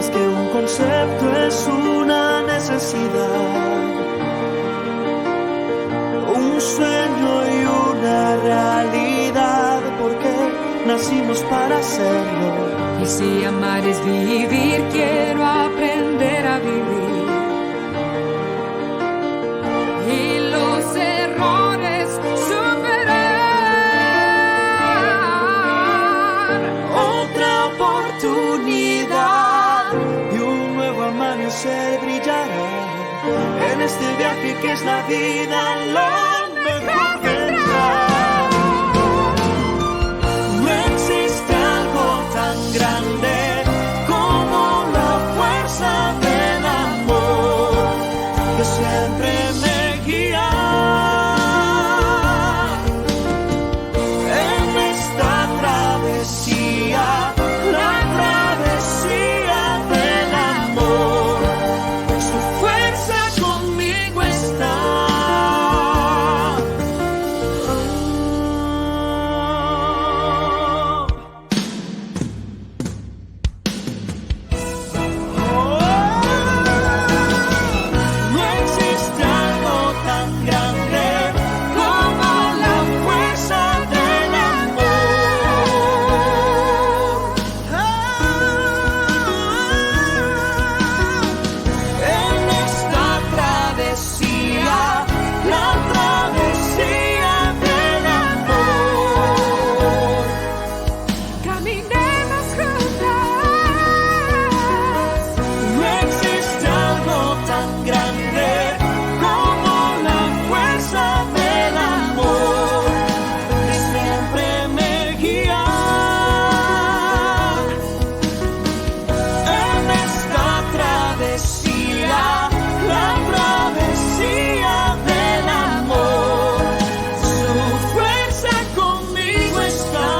más que un concepto, es una necesidad, un sueño y una realidad, porque nacimos para hacerlo. Y si amar es vivir, quiero aprender a vivir. Y los errores superar. Otra oportunidad y un nuevo amanecer brillará en este viaje que es la vida, lo mejor vendrá. No existe algo tan grande como la fuerza del amor que siempre me guía en esta travesía, la travesía del amor. Su fuerza conmigo está. No existe algo tan grande como la fuerza del amor. En esta travesía, la travesía del amor. Caminemos juntas. No existe algo tan grande como la fuerza del amor que siempre me guía en esta travesía, la travesía del amor. Su fuerza conmigo está.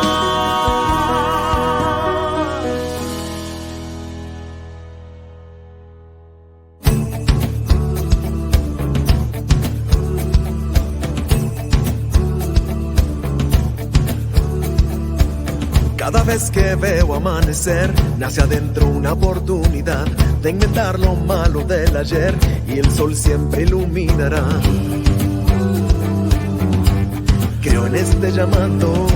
Cada vez que veo amanecer, nace adentro una oportunidad de inventar lo malo del ayer y el sol siempre iluminará. Creo en este llamado.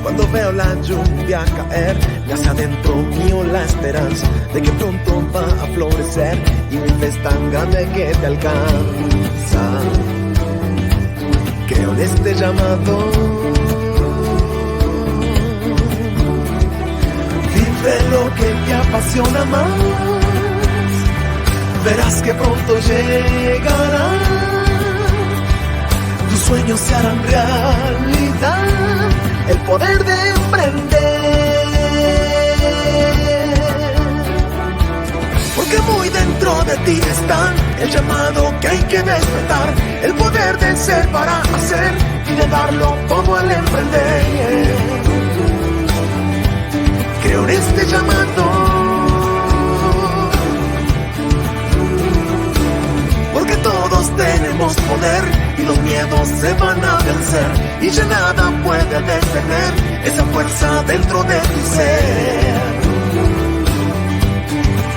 Cuando veo la lluvia caer, nace adentro mío la esperanza de que pronto va a florecer y mi fe es tan grande que te alcanza. Creo en este llamado. Vive lo que te apasiona más, verás que pronto llegará. Tus sueños se harán realidad, el poder de emprender. Porque muy dentro de ti está el llamado que hay que despertar, el poder de ser para hacer y de darlo todo al emprender. Creo en este llamado, porque todos tenemos poder y los miedos se van a vencer y ya nada puede detener esa fuerza dentro de tu ser.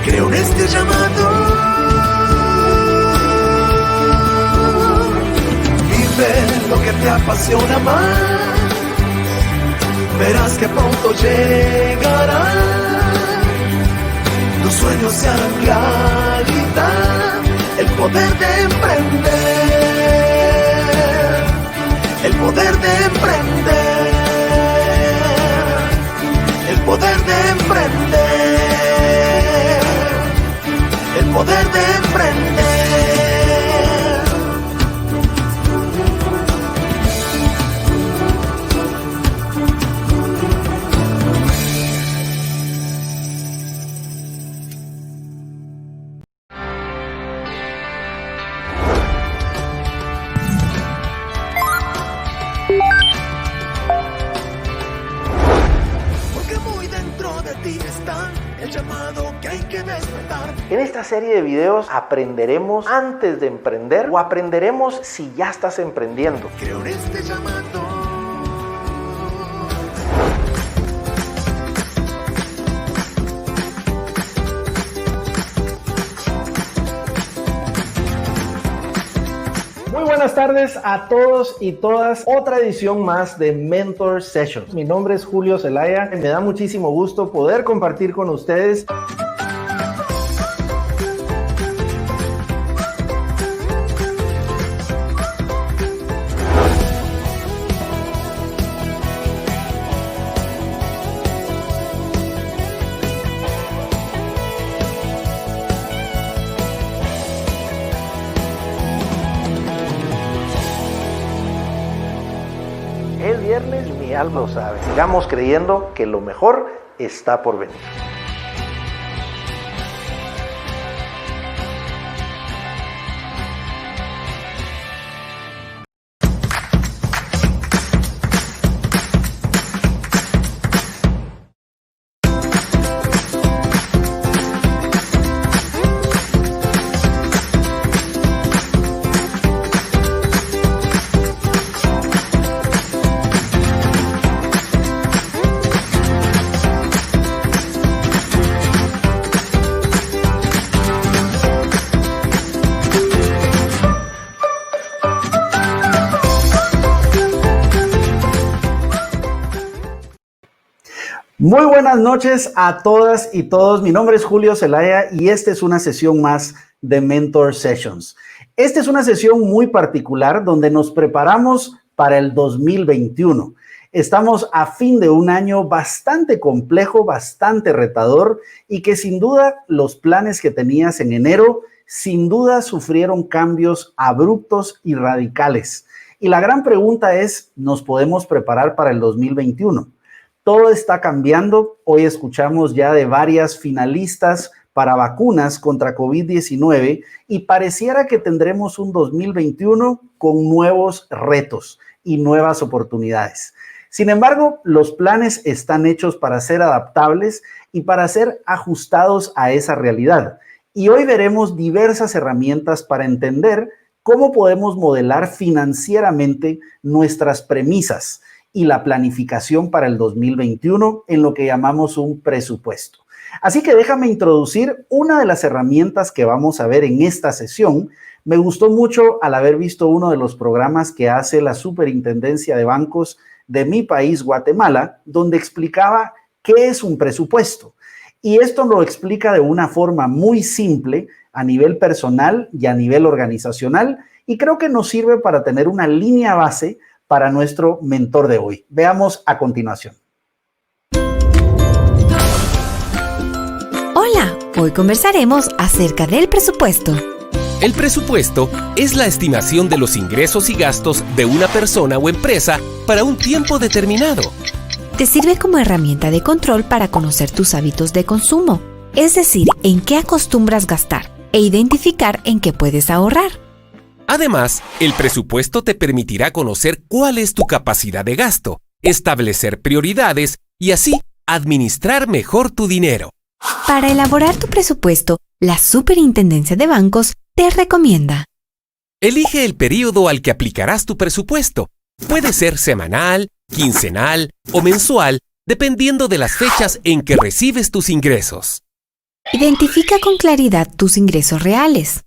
Creo en este llamado. Vive lo que te apasiona más, verás que pronto llegará. Tus sueños se harán realidad, el poder de emprender, el poder de emprender, el poder de emprender, el poder de emprender. En esta serie de videos aprenderemos antes de emprender o aprenderemos si ya estás emprendiendo. Creo en este llamado. Muy buenas tardes a todos y todas. Otra edición más de Mentor Sessions. Mi nombre es Julio Zelaya. Me da muchísimo gusto poder compartir con ustedes. Es viernes y mi alma lo sabe. Sigamos creyendo que lo mejor está por venir. Muy buenas noches a todas y todos. Mi nombre es Julio Zelaya y esta es una sesión más de Mentor Sessions. Esta es una sesión muy particular donde nos preparamos para el 2021. Estamos a fin de un año bastante complejo, bastante retador y que sin duda los planes que tenías en enero sin duda sufrieron cambios abruptos y radicales. Y la gran pregunta es, ¿nos podemos preparar para el 2021? Todo está cambiando. Hoy escuchamos ya de varias finalistas para vacunas contra COVID-19 y pareciera que tendremos un 2021 con nuevos retos y nuevas oportunidades. Sin embargo, los planes están hechos para ser adaptables y para ser ajustados a esa realidad. Y hoy veremos diversas herramientas para entender cómo podemos modelar financieramente nuestras premisas y la planificación para el 2021 en lo que llamamos un presupuesto. Así que déjame introducir una de las herramientas que vamos a ver en esta sesión. Me gustó mucho al haber visto uno de los programas que hace la Superintendencia de Bancos de mi país, Guatemala, donde explicaba qué es un presupuesto. Y esto lo explica de una forma muy simple a nivel personal y a nivel organizacional, y creo que nos sirve para tener una línea base para nuestro mentor de hoy. Veamos a continuación. Hola, hoy conversaremos acerca del presupuesto. El presupuesto es la estimación de los ingresos y gastos de una persona o empresa para un tiempo determinado. Te sirve como herramienta de control para conocer tus hábitos de consumo, es decir, en qué acostumbras gastar e identificar en qué puedes ahorrar. Además, el presupuesto te permitirá conocer cuál es tu capacidad de gasto, establecer prioridades y así administrar mejor tu dinero. Para elaborar tu presupuesto, la Superintendencia de Bancos te recomienda: elige el período al que aplicarás tu presupuesto. Puede ser semanal, quincenal o mensual, dependiendo de las fechas en que recibes tus ingresos. Identifica con claridad tus ingresos reales.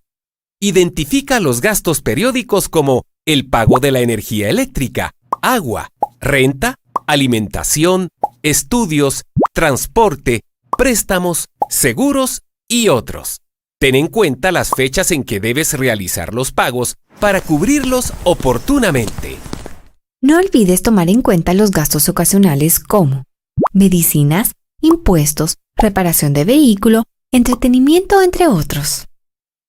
Identifica los gastos periódicos como el pago de la energía eléctrica, agua, renta, alimentación, estudios, transporte, préstamos, seguros y otros. Ten en cuenta las fechas en que debes realizar los pagos para cubrirlos oportunamente. No olvides tomar en cuenta los gastos ocasionales como medicinas, impuestos, reparación de vehículo, entretenimiento, entre otros.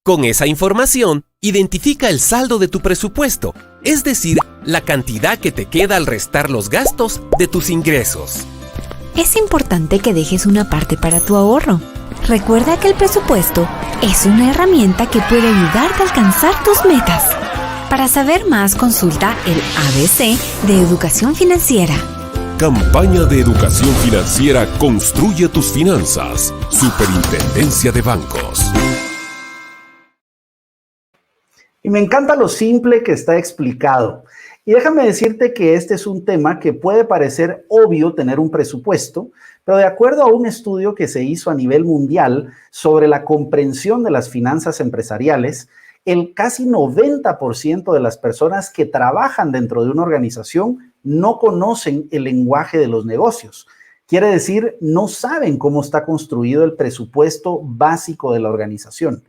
Con esa información, identifica el saldo de tu presupuesto, es decir, la cantidad que te queda al restar los gastos de tus ingresos. Es importante que dejes una parte para tu ahorro. Recuerda que el presupuesto es una herramienta que puede ayudarte a alcanzar tus metas. Para saber más, consulta el ABC de Educación Financiera. Campaña de Educación Financiera Construye tus finanzas. Superintendencia de Bancos. Y me encanta lo simple que está explicado. Y déjame decirte que este es un tema que puede parecer obvio tener un presupuesto, pero de acuerdo a un estudio que se hizo a nivel mundial sobre la comprensión de las finanzas empresariales, el casi 90% de las personas que trabajan dentro de una organización no conocen el lenguaje de los negocios. Quiere decir, no saben cómo está construido el presupuesto básico de la organización.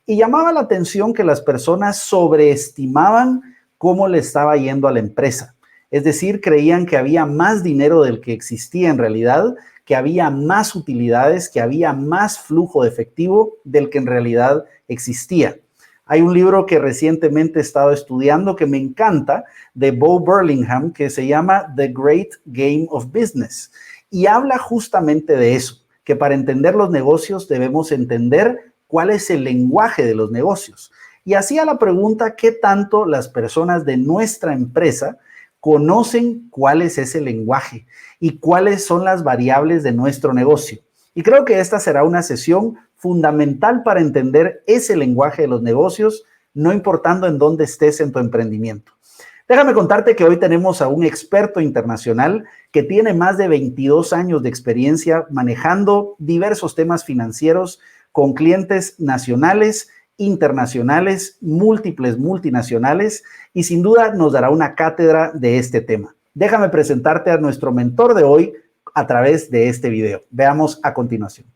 Y llamaba la atención que las personas sobreestimaban cómo le estaba yendo a la empresa. Es decir, creían que había más dinero del que existía en realidad, que había más utilidades, que había más flujo de efectivo del que en realidad existía. Hay un libro que recientemente he estado estudiando que me encanta, de Bo Burlingham, que se llama The Great Game of Business. Y habla justamente de eso, que para entender los negocios debemos entender cuál es el lenguaje de los negocios. Y hacía la pregunta, ¿qué tanto las personas de nuestra empresa conocen cuál es ese lenguaje y cuáles son las variables de nuestro negocio? Y creo que esta será una sesión fundamental para entender ese lenguaje de los negocios, no importando en dónde estés en tu emprendimiento. Déjame contarte que hoy tenemos a un experto internacional que tiene más de 22 años de experiencia manejando diversos temas financieros con clientes nacionales, internacionales, múltiples multinacionales, y sin duda nos dará una cátedra de este tema. Déjame presentarte a nuestro mentor de hoy a través de este video. Veamos a continuación.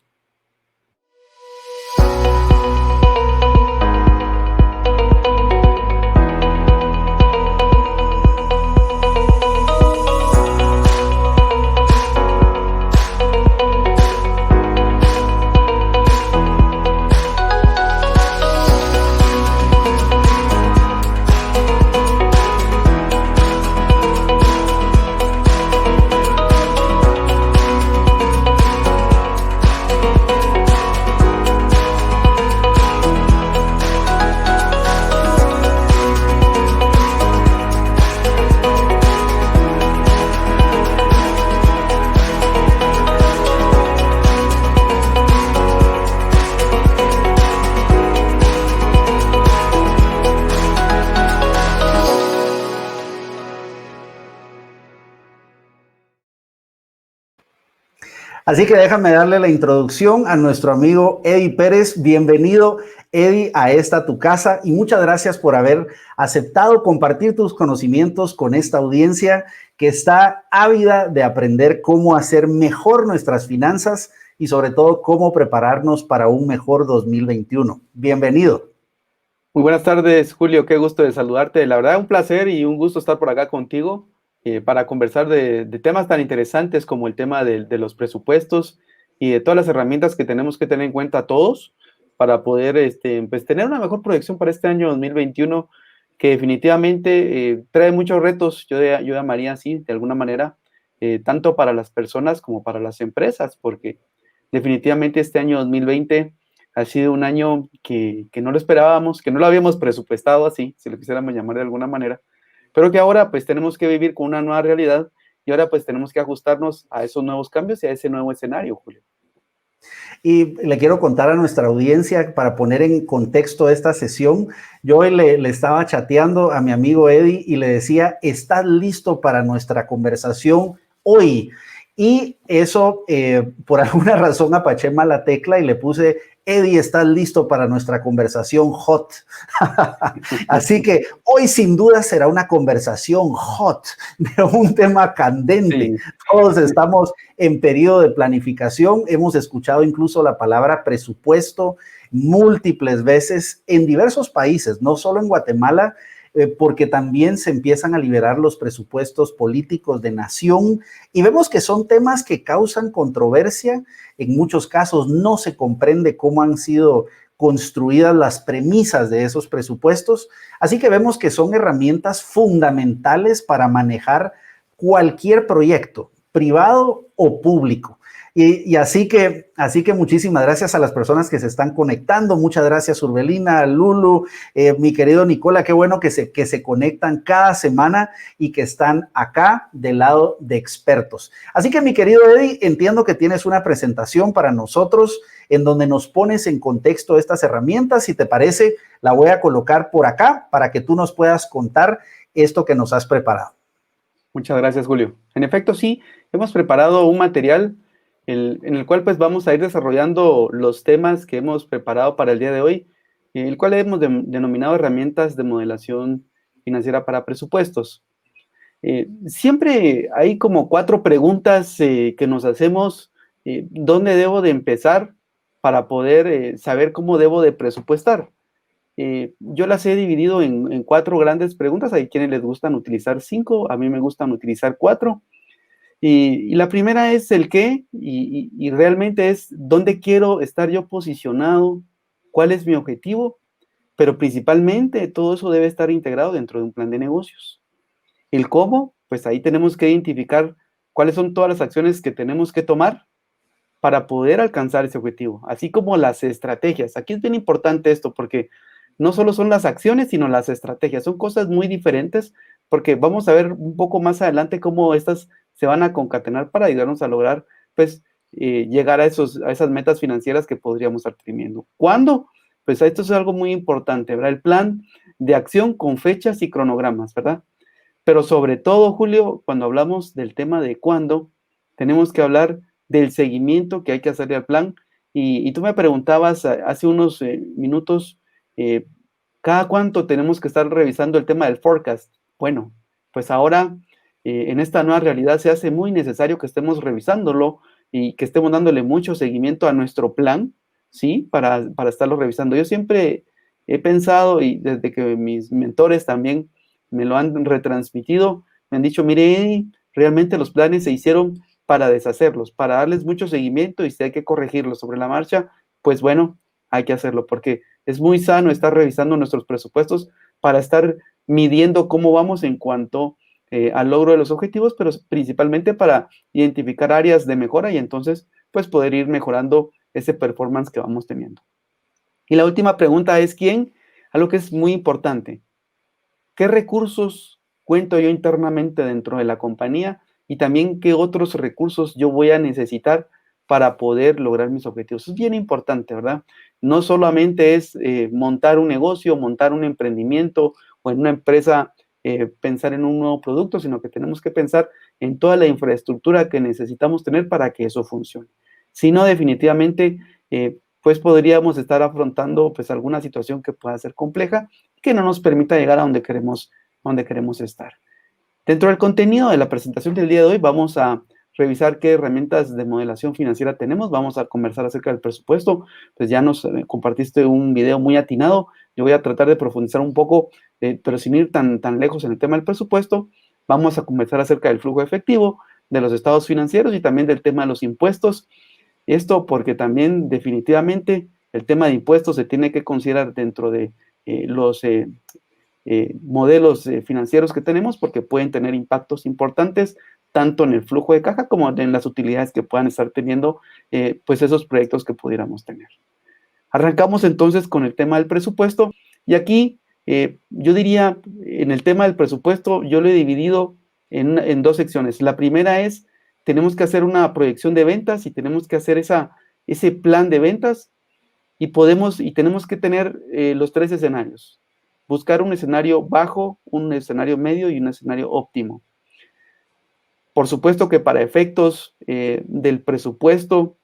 Así que déjame darle la introducción a nuestro amigo Eddie Pérez. Bienvenido, Eddie, a esta tu casa y muchas gracias por haber aceptado compartir tus conocimientos con esta audiencia que está ávida de aprender cómo hacer mejor nuestras finanzas y sobre todo cómo prepararnos para un mejor 2021. Bienvenido. Muy buenas tardes, Julio. Qué gusto de saludarte. La verdad, un placer y un gusto estar por acá contigo. Para conversar de temas tan interesantes como el tema de los presupuestos y de todas las herramientas que tenemos que tener en cuenta todos para poder pues, tener una mejor proyección para este año 2021 que definitivamente trae muchos retos, yo llamaría así, de alguna manera, tanto para las personas como para las empresas, porque definitivamente este año 2020 ha sido un año que no lo esperábamos, que no lo habíamos presupuestado así, si lo quisiéramos llamar de alguna manera, pero que ahora pues tenemos que vivir con una nueva realidad y ahora pues tenemos que ajustarnos a esos nuevos cambios y a ese nuevo escenario, Julio. Y le quiero contar a nuestra audiencia para poner en contexto esta sesión. Yo hoy le estaba chateando a mi amigo Eddie y le decía, ¿estás listo para nuestra conversación hoy? Y eso, por alguna razón, apaché mal la tecla y le puse, Eddie, ¿estás listo para nuestra conversación hot? Así que hoy sin duda será una conversación hot de un tema candente. Sí. Todos estamos en periodo de planificación. Hemos escuchado incluso la palabra presupuesto múltiples veces en diversos países, no solo en Guatemala, porque también se empiezan a liberar los presupuestos políticos de nación y vemos que son temas que causan controversia. En muchos casos no se comprende cómo han sido construidas las premisas de esos presupuestos. Así que vemos que son herramientas fundamentales para manejar cualquier proyecto, privado o público. Y así que muchísimas gracias a las personas que se están conectando. Muchas gracias, Urbelina, Lulu, mi querido Nicola. Qué bueno que se conectan cada semana y que están acá del lado de expertos. Así que, mi querido Eddie, entiendo que tienes una presentación para nosotros en donde nos pones en contexto estas herramientas. Si te parece, la voy a colocar por acá para que tú nos puedas contar esto que nos has preparado. Muchas gracias, Julio. En efecto, sí, hemos preparado un material en el cual pues vamos a ir desarrollando los temas que hemos preparado para el día de hoy. el cual hemos denominado herramientas de modelación financiera para presupuestos. Siempre hay como 4 preguntas que nos hacemos. ¿Dónde debo de empezar para poder saber cómo debo de presupuestar? Yo las he dividido en 4 grandes preguntas. Hay quienes les gustan utilizar 5, a mí me gustan utilizar 4. Y la primera es el qué, y realmente es dónde quiero estar yo posicionado, cuál es mi objetivo, pero principalmente todo eso debe estar integrado dentro de un plan de negocios. El cómo, pues ahí tenemos que identificar cuáles son todas las acciones que tenemos que tomar para poder alcanzar ese objetivo, así como las estrategias. Aquí es bien importante esto porque no solo son las acciones, sino las estrategias. Son cosas muy diferentes porque vamos a ver un poco más adelante cómo estas se van a concatenar para ayudarnos a lograr, pues, llegar a esas metas financieras que podríamos estar teniendo. ¿Cuándo? Pues esto es algo muy importante, ¿verdad? El plan de acción con fechas y cronogramas, ¿verdad? Pero sobre todo, Julio, cuando hablamos del tema de cuándo, tenemos que hablar del seguimiento que hay que hacerle al plan. Y tú me preguntabas hace unos minutos, ¿cada cuánto tenemos que estar revisando el tema del forecast? Bueno, pues ahora en esta nueva realidad se hace muy necesario que estemos revisándolo y que estemos dándole mucho seguimiento a nuestro plan, ¿sí? Para estarlo revisando. Yo siempre he pensado, y desde que mis mentores también me lo han retransmitido, me han dicho, mire, Eddie, realmente los planes se hicieron para deshacerlos, para darles mucho seguimiento, y si hay que corregirlos sobre la marcha, pues bueno, hay que hacerlo, porque es muy sano estar revisando nuestros presupuestos para estar midiendo cómo vamos en cuanto al logro de los objetivos, pero principalmente para identificar áreas de mejora y entonces pues poder ir mejorando ese performance que vamos teniendo. Y la última pregunta es ¿quién? Algo que es muy importante. ¿Qué recursos cuento yo internamente dentro de la compañía? Y también qué otros recursos yo voy a necesitar para poder lograr mis objetivos. Es bien importante, ¿verdad? No solamente es montar un negocio, montar un emprendimiento o en una empresa pensar en un nuevo producto, sino que tenemos que pensar en toda la infraestructura que necesitamos tener para que eso funcione. Si no, definitivamente, pues podríamos estar afrontando pues alguna situación que pueda ser compleja y que no nos permita llegar a donde queremos estar. Dentro del contenido de la presentación del día de hoy vamos a revisar qué herramientas de modelación financiera tenemos, vamos a conversar acerca del presupuesto, pues ya nos compartiste un video muy atinado, yo voy a tratar de profundizar un poco, pero sin ir tan lejos en el tema del presupuesto. Vamos a conversar acerca del flujo efectivo, de los estados financieros y también del tema de los impuestos. Esto porque también definitivamente el tema de impuestos se tiene que considerar dentro de los modelos financieros que tenemos, porque pueden tener impactos importantes tanto en el flujo de caja como en las utilidades que puedan estar teniendo pues esos proyectos que pudiéramos tener. Arrancamos entonces con el tema del presupuesto y aquí yo diría en el tema del presupuesto yo lo he dividido en 2 secciones. La primera es tenemos que hacer una proyección de ventas y tenemos que hacer ese plan de ventas y tenemos que tener los 3 escenarios. Buscar un escenario bajo, un escenario medio y un escenario óptimo. Por supuesto que para efectos del presupuesto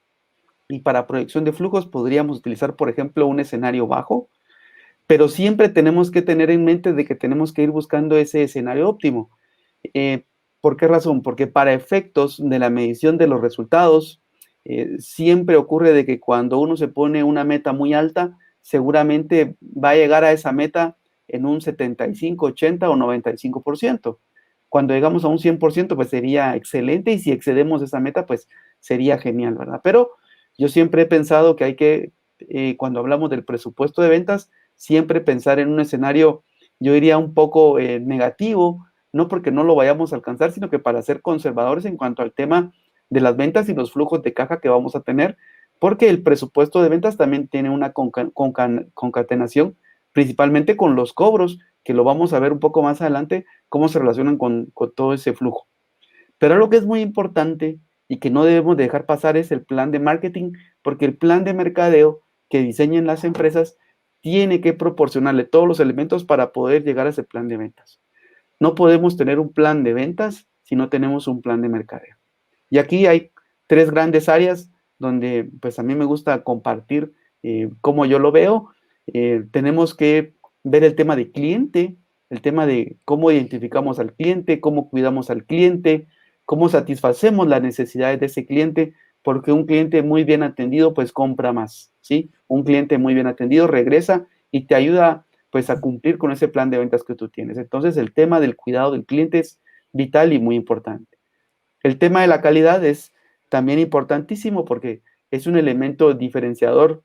y para proyección de flujos podríamos utilizar, por ejemplo, un escenario bajo, pero siempre tenemos que tener en mente de que tenemos que ir buscando ese escenario óptimo. ¿Por qué razón? Porque para efectos de la medición de los resultados, siempre ocurre de que cuando uno se pone una meta muy alta, seguramente va a llegar a esa meta en un 75, 80 o 95%. Cuando llegamos a un 100%, pues sería excelente y si excedemos esa meta, pues sería genial, ¿verdad? Pero yo siempre he pensado que hay que, cuando hablamos del presupuesto de ventas, siempre pensar en un escenario, yo diría un poco negativo, no porque no lo vayamos a alcanzar, sino que para ser conservadores en cuanto al tema de las ventas y los flujos de caja que vamos a tener, porque el presupuesto de ventas también tiene una concatenación principalmente con los cobros, que lo vamos a ver un poco más adelante, cómo se relacionan con todo ese flujo. Pero lo que es muy importante y que no debemos dejar pasar es el plan de marketing, porque el plan de mercadeo que diseñen las empresas tiene que proporcionarle todos los elementos para poder llegar a ese plan de ventas. No podemos tener un plan de ventas si no tenemos un plan de mercadeo. Y aquí hay 3 grandes áreas donde pues a mí me gusta compartir cómo yo lo veo. Tenemos que ver el tema de cliente, el tema de cómo identificamos al cliente, cómo cuidamos al cliente, cómo satisfacemos las necesidades de ese cliente, porque un cliente muy bien atendido pues compra más, ¿sí? Un cliente muy bien atendido regresa y te ayuda pues a cumplir con ese plan de ventas que tú tienes. Entonces el tema del cuidado del cliente es vital y muy importante. El tema de la calidad es también importantísimo porque es un elemento diferenciador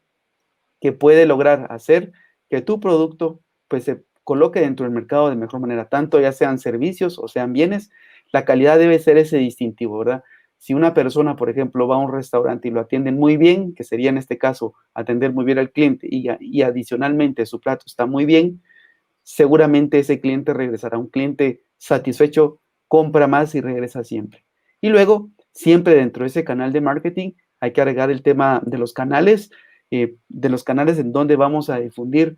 que puede lograr hacer que tu producto pues se coloque dentro del mercado de mejor manera, tanto ya sean servicios o sean bienes, la calidad debe ser ese distintivo, ¿verdad? Si una persona, por ejemplo, va a un restaurante y lo atienden muy bien, que sería en este caso atender muy bien al cliente y adicionalmente su plato está muy bien, seguramente ese cliente regresará. Un cliente satisfecho compra más y regresa siempre. Y luego, siempre dentro de ese canal de marketing, hay que agregar el tema de los canales en donde vamos a difundir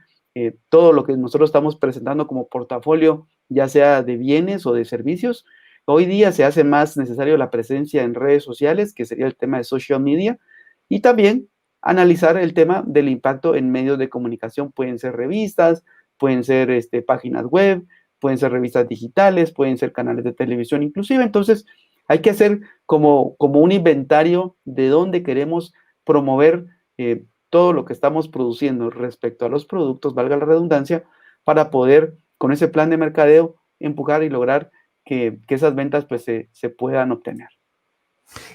todo lo que nosotros estamos presentando como portafolio, ya sea de bienes o de servicios. Hoy día se hace más necesario la presencia en redes sociales, que sería el tema de social media, y también analizar el tema del impacto en medios de comunicación. Pueden ser revistas, pueden ser páginas web, pueden ser revistas digitales, pueden ser canales de televisión inclusive. Entonces, hay que hacer como un inventario de dónde queremos promover todo lo que estamos produciendo respecto a los productos, valga la redundancia, para poder, con ese plan de mercadeo, empujar y lograr que esas ventas pues se puedan obtener.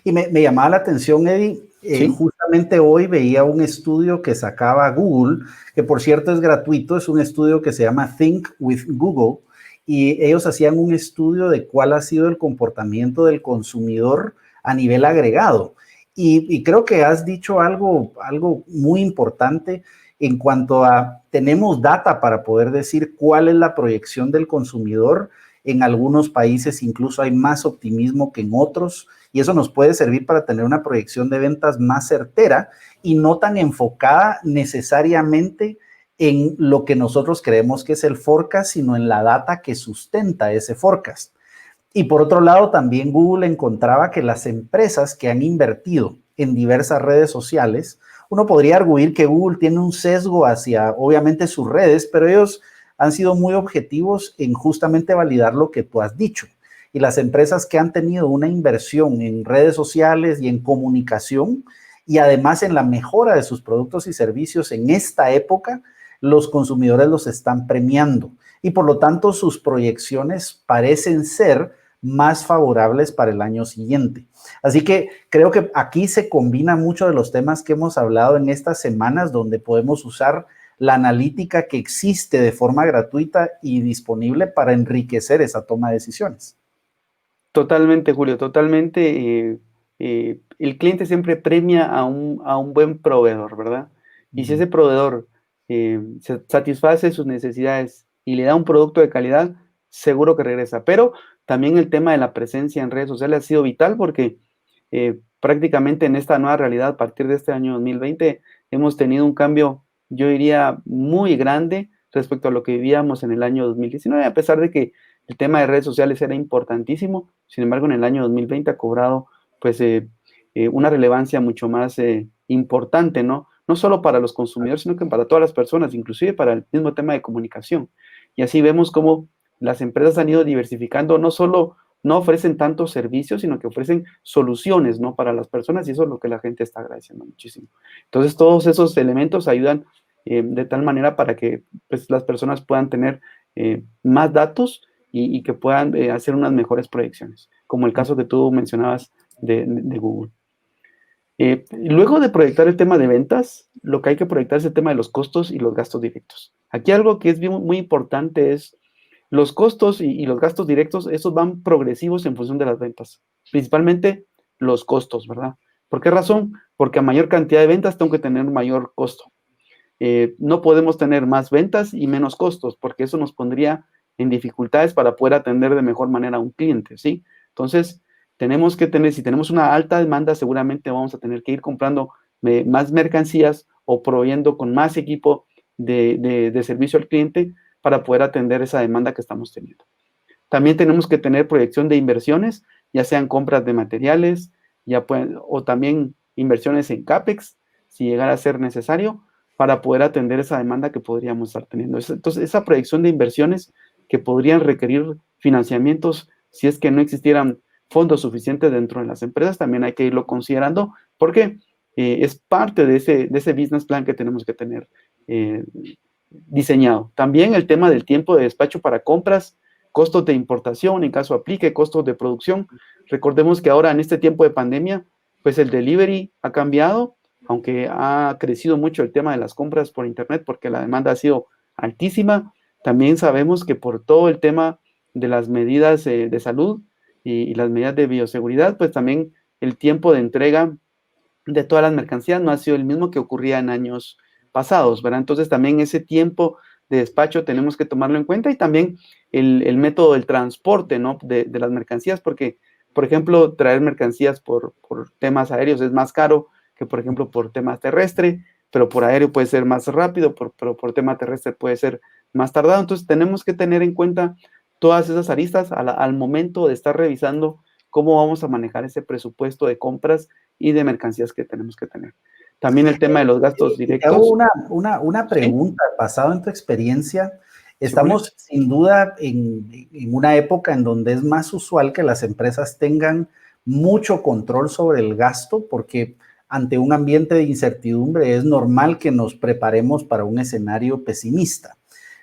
Y me llamaba la atención, Eddie, ¿Sí? justamente hoy veía un estudio que sacaba Google, que por cierto es gratuito, es un estudio que se llama Think with Google, y ellos hacían un estudio de cuál ha sido el comportamiento del consumidor a nivel agregado. Y creo que has dicho algo muy importante en cuanto a, tenemos data para poder decir cuál es la proyección del consumidor. En algunos países incluso hay más optimismo que en otros, y eso nos puede servir para tener una proyección de ventas más certera y no tan enfocada necesariamente en lo que nosotros creemos que es el forecast, sino en la data que sustenta ese forecast. Y por otro lado, también Google encontraba que las empresas que han invertido en diversas redes sociales, uno podría arguir que Google tiene un sesgo hacia, obviamente, sus redes, pero ellos han sido muy objetivos en justamente validar lo que tú has dicho. Y las empresas que han tenido una inversión en redes sociales y en comunicación, y además en la mejora de sus productos y servicios en esta época, los consumidores los están premiando. Y por lo tanto, sus proyecciones parecen ser más favorables para el año siguiente. Así que creo que aquí se combina mucho de los temas que hemos hablado en estas semanas, donde podemos usar la analítica que existe de forma gratuita y disponible para enriquecer esa toma de decisiones. Totalmente, Julio, totalmente. El cliente siempre premia a un buen proveedor, ¿verdad? Y si ese proveedor satisface sus necesidades y le da un producto de calidad, seguro que regresa. Pero también el tema de la presencia en redes sociales ha sido vital porque prácticamente en esta nueva realidad, a partir de este año 2020, hemos tenido un cambio, yo diría, muy grande respecto a lo que vivíamos en el año 2019, a pesar de que el tema de redes sociales era importantísimo. Sin embargo, en el año 2020 ha cobrado pues una relevancia mucho más importante, ¿no? No solo para los consumidores, sino que para todas las personas, inclusive para el mismo tema de comunicación. Y así vemos cómo las empresas han ido diversificando, no ofrecen tantos servicios, sino que ofrecen soluciones, ¿no? Para las personas, y eso es lo que la gente está agradeciendo muchísimo. Entonces, todos esos elementos ayudan de tal manera para que pues, las personas puedan tener más datos y que puedan hacer unas mejores proyecciones, como el caso que tú mencionabas de Google. Luego de proyectar el tema de ventas, lo que hay que proyectar es el tema de los costos y los gastos directos. Aquí algo que es muy importante es los costos y los gastos directos, esos van progresivos en función de las ventas, principalmente los costos, ¿verdad? ¿Por qué razón? Porque a mayor cantidad de ventas tengo que tener mayor costo. No podemos tener más ventas y menos costos, porque eso nos pondría en dificultades para poder atender de mejor manera a un cliente, ¿sí? Entonces, tenemos que tener, si tenemos una alta demanda, seguramente vamos a tener que ir comprando más mercancías o proveyendo con más equipo de servicio al cliente para poder atender esa demanda que estamos teniendo. También tenemos que tener proyección de inversiones, ya sean compras de materiales, o también inversiones en CAPEX, si llegara a ser necesario, para poder atender esa demanda que podríamos estar teniendo. Entonces, esa proyección de inversiones que podrían requerir financiamientos, si es que no existieran fondos suficientes dentro de las empresas, también hay que irlo considerando, porque es parte de ese business plan que tenemos que tener diseñado. También el tema del tiempo de despacho para compras, costos de importación, en caso aplique, costos de producción. Recordemos que ahora en este tiempo de pandemia, pues el delivery ha cambiado, aunque ha crecido mucho el tema de las compras por internet porque la demanda ha sido altísima. También sabemos que por todo el tema de las medidas de salud y las medidas de bioseguridad, pues también el tiempo de entrega de todas las mercancías no ha sido el mismo que ocurría en años pasados, ¿verdad? Entonces también ese tiempo de despacho tenemos que tomarlo en cuenta y también el método del transporte, ¿no? De las mercancías, porque, por ejemplo, traer mercancías por temas aéreos es más caro que, por ejemplo, por temas terrestre, pero por aéreo puede ser más rápido, pero por tema terrestre puede ser más tardado. Entonces tenemos que tener en cuenta todas esas aristas al momento de estar revisando cómo vamos a manejar ese presupuesto de compras y de mercancías que tenemos que tener. También el tema de los gastos Te hago directos. una pregunta, basado en tu experiencia. Julio. Estamos sin duda en una época en donde es más usual que las empresas tengan mucho control sobre el gasto, porque ante un ambiente de incertidumbre es normal que nos preparemos para un escenario pesimista.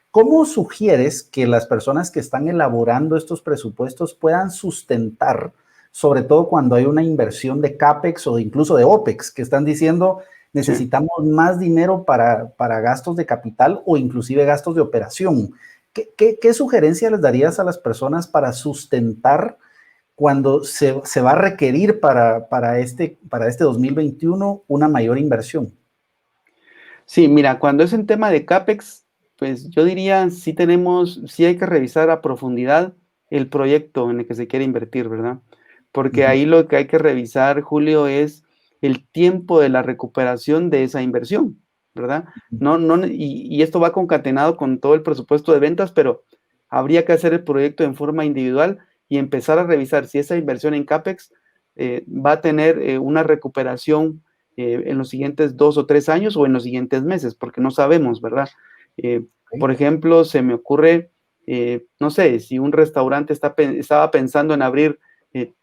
¿Cómo sugieres que las personas que están elaborando estos presupuestos puedan sustentar, sobre todo cuando hay una inversión de CAPEX o incluso de OPEX, que están diciendo necesitamos más dinero para gastos de capital o inclusive gastos de operación? ¿Qué sugerencia les darías a las personas para sustentar cuando se va a requerir para este 2021 una mayor inversión? Sí, mira, cuando es en tema de CAPEX, pues yo diría, sí hay que revisar a profundidad el proyecto en el que se quiere invertir, ¿verdad? Porque ahí lo que hay que revisar, Julio, es el tiempo de la recuperación de esa inversión, ¿verdad? Y esto va concatenado con todo el presupuesto de ventas, pero habría que hacer el proyecto en forma individual y empezar a revisar si esa inversión en CAPEX va a tener una recuperación en los siguientes 2 o 3 años o en los siguientes meses, porque no sabemos, ¿verdad? Por ejemplo, se me ocurre, no sé, si un restaurante estaba pensando en abrir,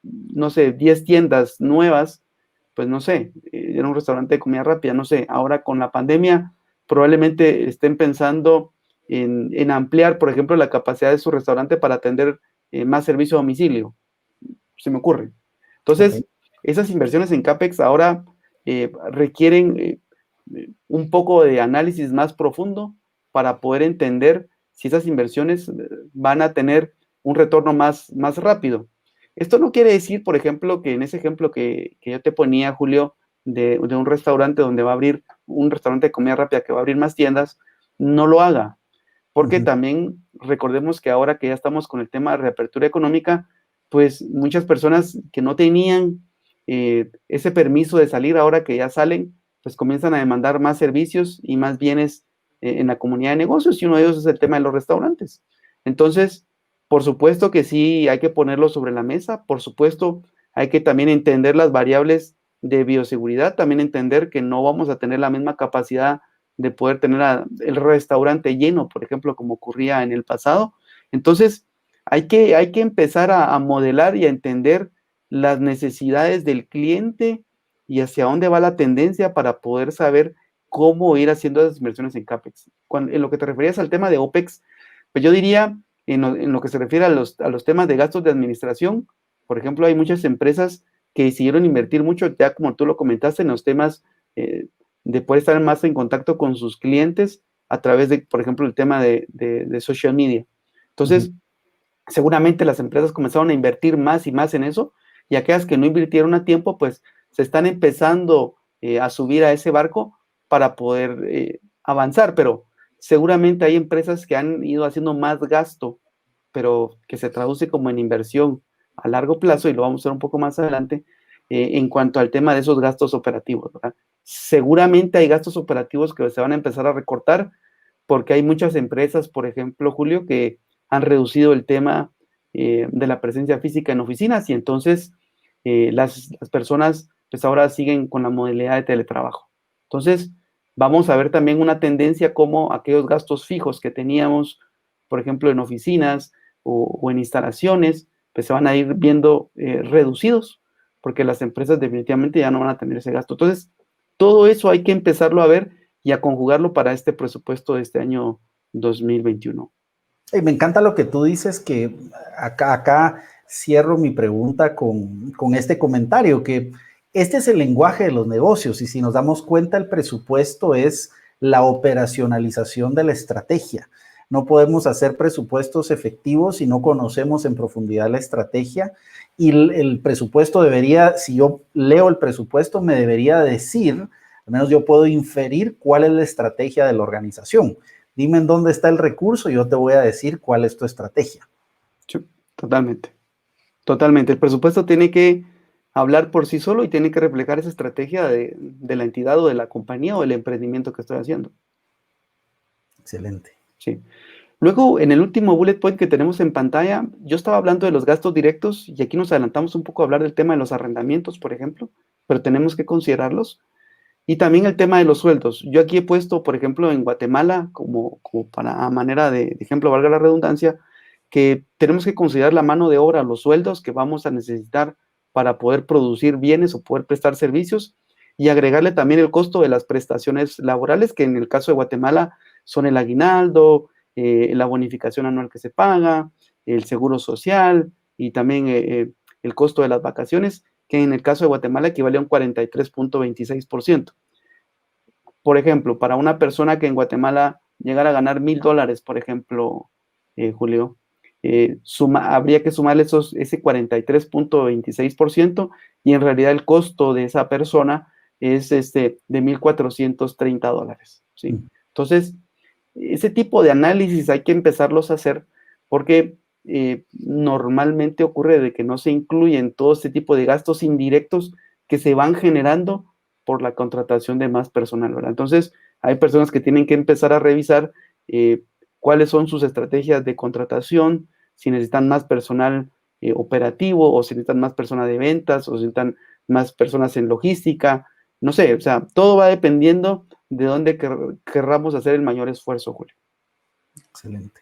no sé, 10 tiendas nuevas, pues no sé, era un restaurante de comida rápida, no sé, ahora con la pandemia probablemente estén pensando en ampliar, por ejemplo, la capacidad de su restaurante para atender más servicio a domicilio, se me ocurre. Entonces, esas inversiones en CAPEX ahora requieren un poco de análisis más profundo para poder entender si esas inversiones van a tener un retorno más rápido. Esto no quiere decir, por ejemplo, que en ese ejemplo que yo te ponía, Julio, de un restaurante donde va a abrir, un restaurante de comida rápida que va a abrir más tiendas, no lo haga. Porque también recordemos que ahora que ya estamos con el tema de reapertura económica, pues muchas personas que no tenían ese permiso de salir, ahora que ya salen, pues comienzan a demandar más servicios y más bienes en la comunidad de negocios, y uno de ellos es el tema de los restaurantes. Entonces, por supuesto que sí hay que ponerlo sobre la mesa, por supuesto hay que también entender las variables de bioseguridad, también entender que no vamos a tener la misma capacidad de poder tener el restaurante lleno, por ejemplo, como ocurría en el pasado. Entonces, hay que empezar a modelar y a entender las necesidades del cliente y hacia dónde va la tendencia para poder saber cómo ir haciendo esas inversiones en CAPEX. En lo que te referías al tema de OPEX, pues yo diría, en lo que se refiere a los temas de gastos de administración, por ejemplo, hay muchas empresas que decidieron invertir mucho, ya como tú lo comentaste, en los temas de poder estar más en contacto con sus clientes a través de, por ejemplo, el tema de social media. Entonces, seguramente las empresas comenzaron a invertir más y más en eso, y aquellas que no invirtieron a tiempo, pues se están empezando a subir a ese barco para poder avanzar, pero seguramente hay empresas que han ido haciendo más gasto, pero que se traduce como en inversión a largo plazo, y lo vamos a ver un poco más adelante, en cuanto al tema de esos gastos operativos, ¿verdad? Seguramente hay gastos operativos que se van a empezar a recortar, porque hay muchas empresas, por ejemplo, Julio, que han reducido el tema de la presencia física en oficinas, y entonces las personas pues ahora siguen con la modalidad de teletrabajo. Entonces, vamos a ver también una tendencia como aquellos gastos fijos que teníamos, por ejemplo, en oficinas o en instalaciones, pues se van a ir viendo reducidos, porque las empresas definitivamente ya no van a tener ese gasto. Entonces, todo eso hay que empezarlo a ver y a conjugarlo para este presupuesto de este año 2021. Y me encanta lo que tú dices, que acá cierro mi pregunta con este comentario, que este es el lenguaje de los negocios y si nos damos cuenta, el presupuesto es la operacionalización de la estrategia. No podemos hacer presupuestos efectivos si no conocemos en profundidad la estrategia y el presupuesto debería, si yo leo el presupuesto, me debería decir, al menos yo puedo inferir cuál es la estrategia de la organización. Dime en dónde está el recurso y yo te voy a decir cuál es tu estrategia. Sí, totalmente. Totalmente. El presupuesto tiene que hablar por sí solo y tiene que reflejar esa estrategia de la entidad o de la compañía o del emprendimiento que estoy haciendo. Excelente. Sí. Luego, en el último bullet point que tenemos en pantalla, yo estaba hablando de los gastos directos y aquí nos adelantamos un poco a hablar del tema de los arrendamientos, por ejemplo, pero tenemos que considerarlos. Y también el tema de los sueldos. Yo aquí he puesto, por ejemplo, en Guatemala, como para a manera de ejemplo, valga la redundancia, que tenemos que considerar la mano de obra, los sueldos que vamos a necesitar para poder producir bienes o poder prestar servicios y agregarle también el costo de las prestaciones laborales, que en el caso de Guatemala son el aguinaldo, la bonificación anual que se paga, el seguro social y también el costo de las vacaciones, que en el caso de Guatemala equivale a un 43.26%. Por ejemplo, para una persona que en Guatemala llegara a ganar $1,000, por ejemplo, Julio, habría que sumarle ese 43.26% y en realidad el costo de esa persona es de $1,430, ¿sí? Entonces, ese tipo de análisis hay que empezarlos a hacer porque normalmente ocurre de que no se incluyen todo este tipo de gastos indirectos que se van generando por la contratación de más personal, ¿verdad? Entonces, hay personas que tienen que empezar a revisar cuáles son sus estrategias de contratación, si necesitan más personal operativo o si necesitan más personas de ventas o si necesitan más personas en logística, no sé, o sea, todo va dependiendo de dónde querramos hacer el mayor esfuerzo, Julio. Excelente.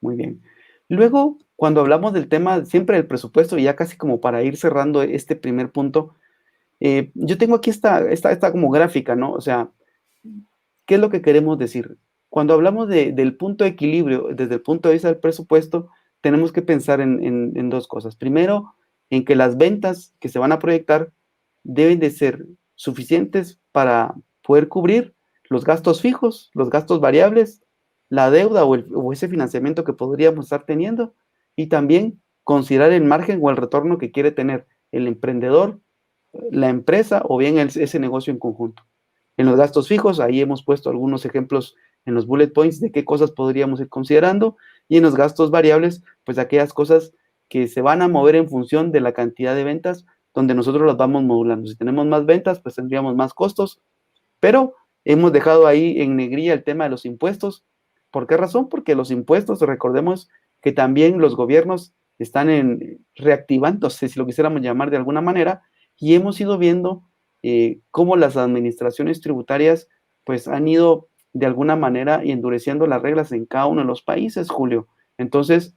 Muy bien. Luego, cuando hablamos del tema siempre del presupuesto, y ya casi como para ir cerrando este primer punto, yo tengo aquí esta como gráfica, ¿no? O sea, ¿qué es lo que queremos decir? Cuando hablamos del punto de equilibrio desde el punto de vista del presupuesto, tenemos que pensar en dos cosas. Primero, en que las ventas que se van a proyectar deben de ser suficientes para poder cubrir los gastos fijos, los gastos variables, la deuda o ese financiamiento que podríamos estar teniendo y también considerar el margen o el retorno que quiere tener el emprendedor, la empresa o bien ese negocio en conjunto. En los gastos fijos, ahí hemos puesto algunos ejemplos en los bullet points de qué cosas podríamos ir considerando y en los gastos variables, pues aquellas cosas que se van a mover en función de la cantidad de ventas donde nosotros las vamos modulando. Si tenemos más ventas, pues tendríamos más costos, pero hemos dejado ahí en negrilla el tema de los impuestos. ¿Por qué razón? Porque los impuestos, recordemos que también los gobiernos están reactivándose, si lo quisiéramos llamar de alguna manera, y hemos ido viendo cómo las administraciones tributarias pues han ido de alguna manera endureciendo las reglas en cada uno de los países, Julio. Entonces,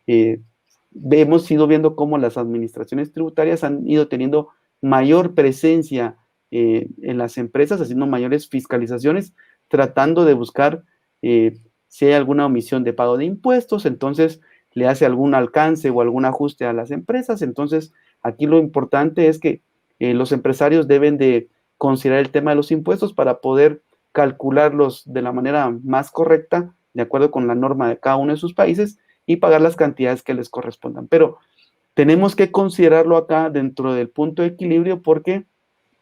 hemos ido viendo cómo las administraciones tributarias han ido teniendo mayor presencia en las empresas, haciendo mayores fiscalizaciones, tratando de buscar si hay alguna omisión de pago de impuestos, entonces le hace algún alcance o algún ajuste a las empresas. Entonces, aquí lo importante es que los empresarios deben de considerar el tema de los impuestos para poder calcularlos de la manera más correcta, de acuerdo con la norma de cada uno de sus países, y pagar las cantidades que les correspondan. Pero tenemos que considerarlo acá dentro del punto de equilibrio porque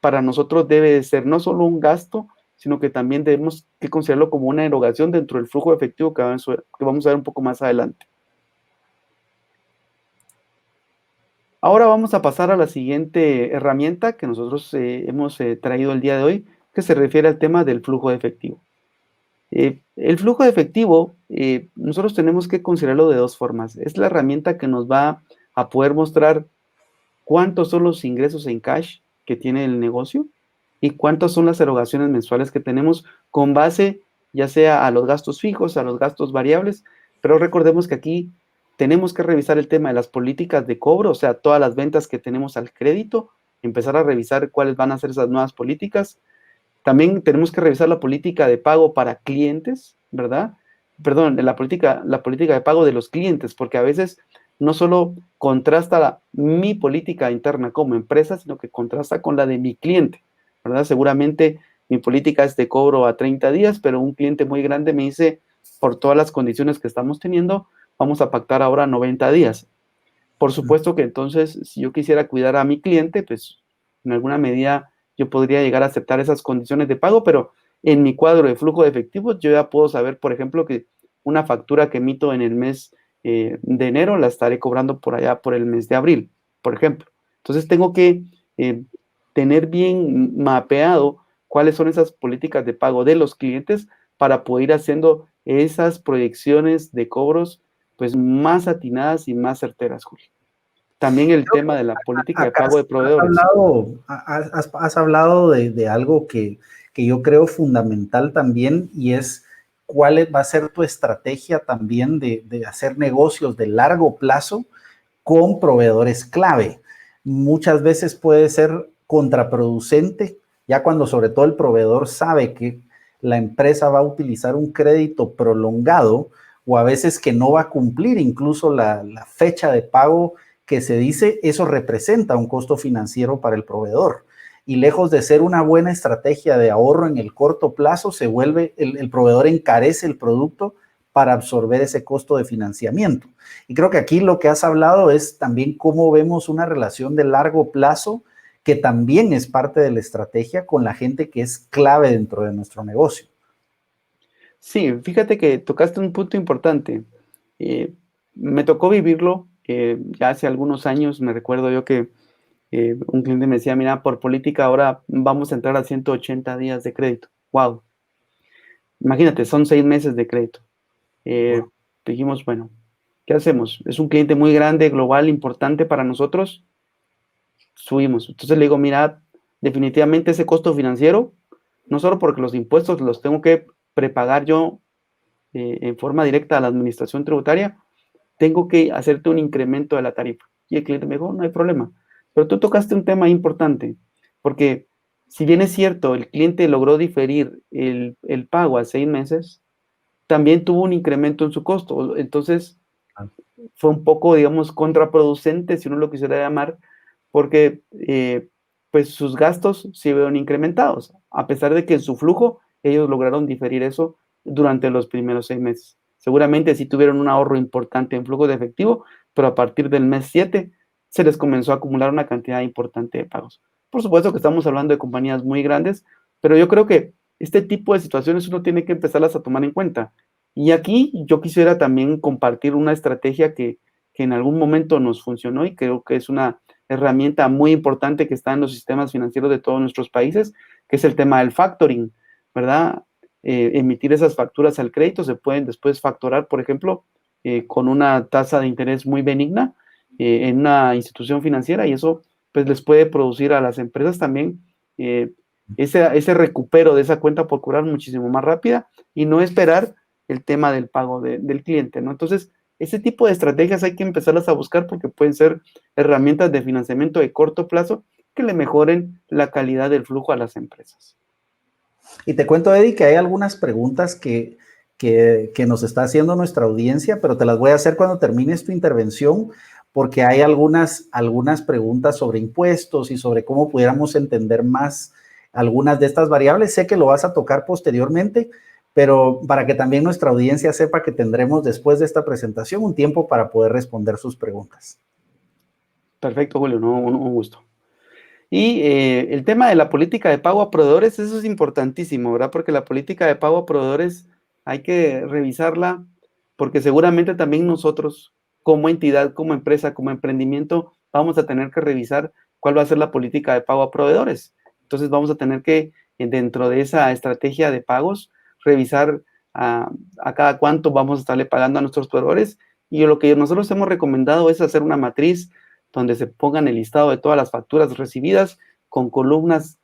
para nosotros debe de ser no solo un gasto, sino que también debemos que considerarlo como una erogación dentro del flujo efectivo que vamos a ver un poco más adelante. Ahora vamos a pasar a la siguiente herramienta que nosotros hemos traído el día de hoy, que se refiere al tema del flujo de efectivo. El flujo de efectivo, nosotros tenemos que considerarlo de dos formas. Es la herramienta que nos va a poder mostrar cuántos son los ingresos en cash que tiene el negocio y cuántas son las erogaciones mensuales que tenemos con base ya sea a los gastos fijos, a los gastos variables, pero recordemos que aquí tenemos que revisar el tema de las políticas de cobro, o sea, todas las ventas que tenemos al crédito, empezar a revisar cuáles van a ser esas nuevas políticas. También tenemos que revisar la política de pago para clientes, ¿verdad? Perdón, la política de pago de los clientes, porque a veces no solo contrasta mi política interna como empresa, sino que contrasta con la de mi cliente, ¿verdad? Seguramente mi política es de cobro a 30 días, pero un cliente muy grande me dice, por todas las condiciones que estamos teniendo, vamos a pactar ahora 90 días. Por supuesto que entonces, si yo quisiera cuidar a mi cliente, pues en alguna medida yo podría llegar a aceptar esas condiciones de pago, pero en mi cuadro de flujo de efectivo yo ya puedo saber, por ejemplo, que una factura que emito en el mes de enero la estaré cobrando por allá por el mes de abril, por ejemplo. Entonces tengo que tener bien mapeado cuáles son esas políticas de pago de los clientes para poder ir haciendo esas proyecciones de cobros pues más atinadas y más certeras, Julio. También el tema de la política de pago de proveedores. Has hablado de algo que yo creo fundamental también, y es cuál va a ser tu estrategia también de hacer negocios de largo plazo con proveedores clave. Muchas veces puede ser contraproducente, ya cuando sobre todo el proveedor sabe que la empresa va a utilizar un crédito prolongado, o a veces que no va a cumplir incluso la fecha de pago que se dice, eso representa un costo financiero para el proveedor. Y lejos de ser una buena estrategia de ahorro en el corto plazo, se vuelve, el proveedor encarece el producto para absorber ese costo de financiamiento. Y creo que aquí lo que has hablado es también cómo vemos una relación de largo plazo que también es parte de la estrategia con la gente que es clave dentro de nuestro negocio. Sí, fíjate que tocaste un punto importante. Me tocó vivirlo ya hace algunos años. Me recuerdo yo que un cliente me decía, mira, por política ahora vamos a entrar a 180 días de crédito. ¡Wow! Imagínate, son 6 meses de crédito. Wow. Dijimos, bueno, ¿qué hacemos? Es un cliente muy grande, global, importante para nosotros. Subimos. Entonces le digo, mira, definitivamente ese costo financiero, no solo porque los impuestos los tengo que prepagar yo en forma directa a la administración tributaria, tengo que hacerte un incremento de la tarifa. Y el cliente me dijo, no hay problema. Pero tú tocaste un tema importante, porque si bien es cierto, el cliente logró diferir el pago a 6 meses, también tuvo un incremento en su costo. Entonces, fue un poco, digamos, contraproducente, si uno lo quisiera llamar, porque pues sus gastos se vieron incrementados, a pesar de que en su flujo ellos lograron diferir eso durante los primeros 6 meses. Seguramente sí tuvieron un ahorro importante en flujo de efectivo, pero a partir del mes 7 se les comenzó a acumular una cantidad importante de pagos. Por supuesto que estamos hablando de compañías muy grandes, pero yo creo que este tipo de situaciones uno tiene que empezarlas a tomar en cuenta. Y aquí yo quisiera también compartir una estrategia que en algún momento nos funcionó y creo que es una herramienta muy importante que está en los sistemas financieros de todos nuestros países, que es el tema del factoring, ¿verdad? Emitir esas facturas al crédito, se pueden después factorar, por ejemplo, con una tasa de interés muy benigna en una institución financiera, y eso pues les puede producir a las empresas también ese recupero de esa cuenta por cobrar muchísimo más rápida y no esperar el tema del pago del cliente, ¿no? Entonces, ese tipo de estrategias hay que empezarlas a buscar porque pueden ser herramientas de financiamiento de corto plazo que le mejoren la calidad del flujo a las empresas. Y te cuento, Eddie, que hay algunas preguntas que nos está haciendo nuestra audiencia, pero te las voy a hacer cuando termines tu intervención, porque hay algunas preguntas sobre impuestos y sobre cómo pudiéramos entender más algunas de estas variables. Sé que lo vas a tocar posteriormente, pero para que también nuestra audiencia sepa que tendremos después de esta presentación un tiempo para poder responder sus preguntas. Perfecto, Julio, no, un gusto. Y el tema de la política de pago a proveedores, eso es importantísimo, ¿verdad? Porque la política de pago a proveedores hay que revisarla porque seguramente también nosotros como entidad, como empresa, como emprendimiento, vamos a tener que revisar cuál va a ser la política de pago a proveedores. Entonces vamos a tener que, dentro de esa estrategia de pagos, revisar a cada cuánto vamos a estarle pagando a nuestros proveedores. Y lo que nosotros hemos recomendado es hacer una matriz donde se pongan el listado de todas las facturas recibidas con columnas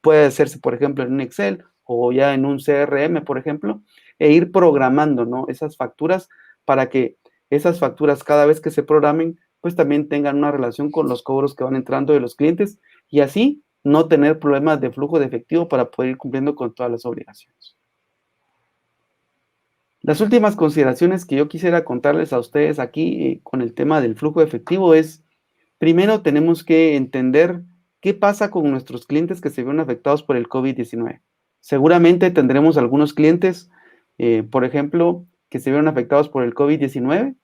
puede hacerse, por ejemplo, en un Excel o ya en un CRM, por ejemplo, e ir programando, ¿no?, esas facturas para que esas facturas cada vez que se programen, pues también tengan una relación con los cobros que van entrando de los clientes y así no tener problemas de flujo de efectivo para poder ir cumpliendo con todas las obligaciones. Las últimas consideraciones que yo quisiera contarles a ustedes aquí con el tema del flujo de efectivo es, primero tenemos que entender qué pasa con nuestros clientes que se vieron afectados por el COVID-19. Seguramente tendremos algunos clientes, por ejemplo, que se vieron afectados por el COVID-19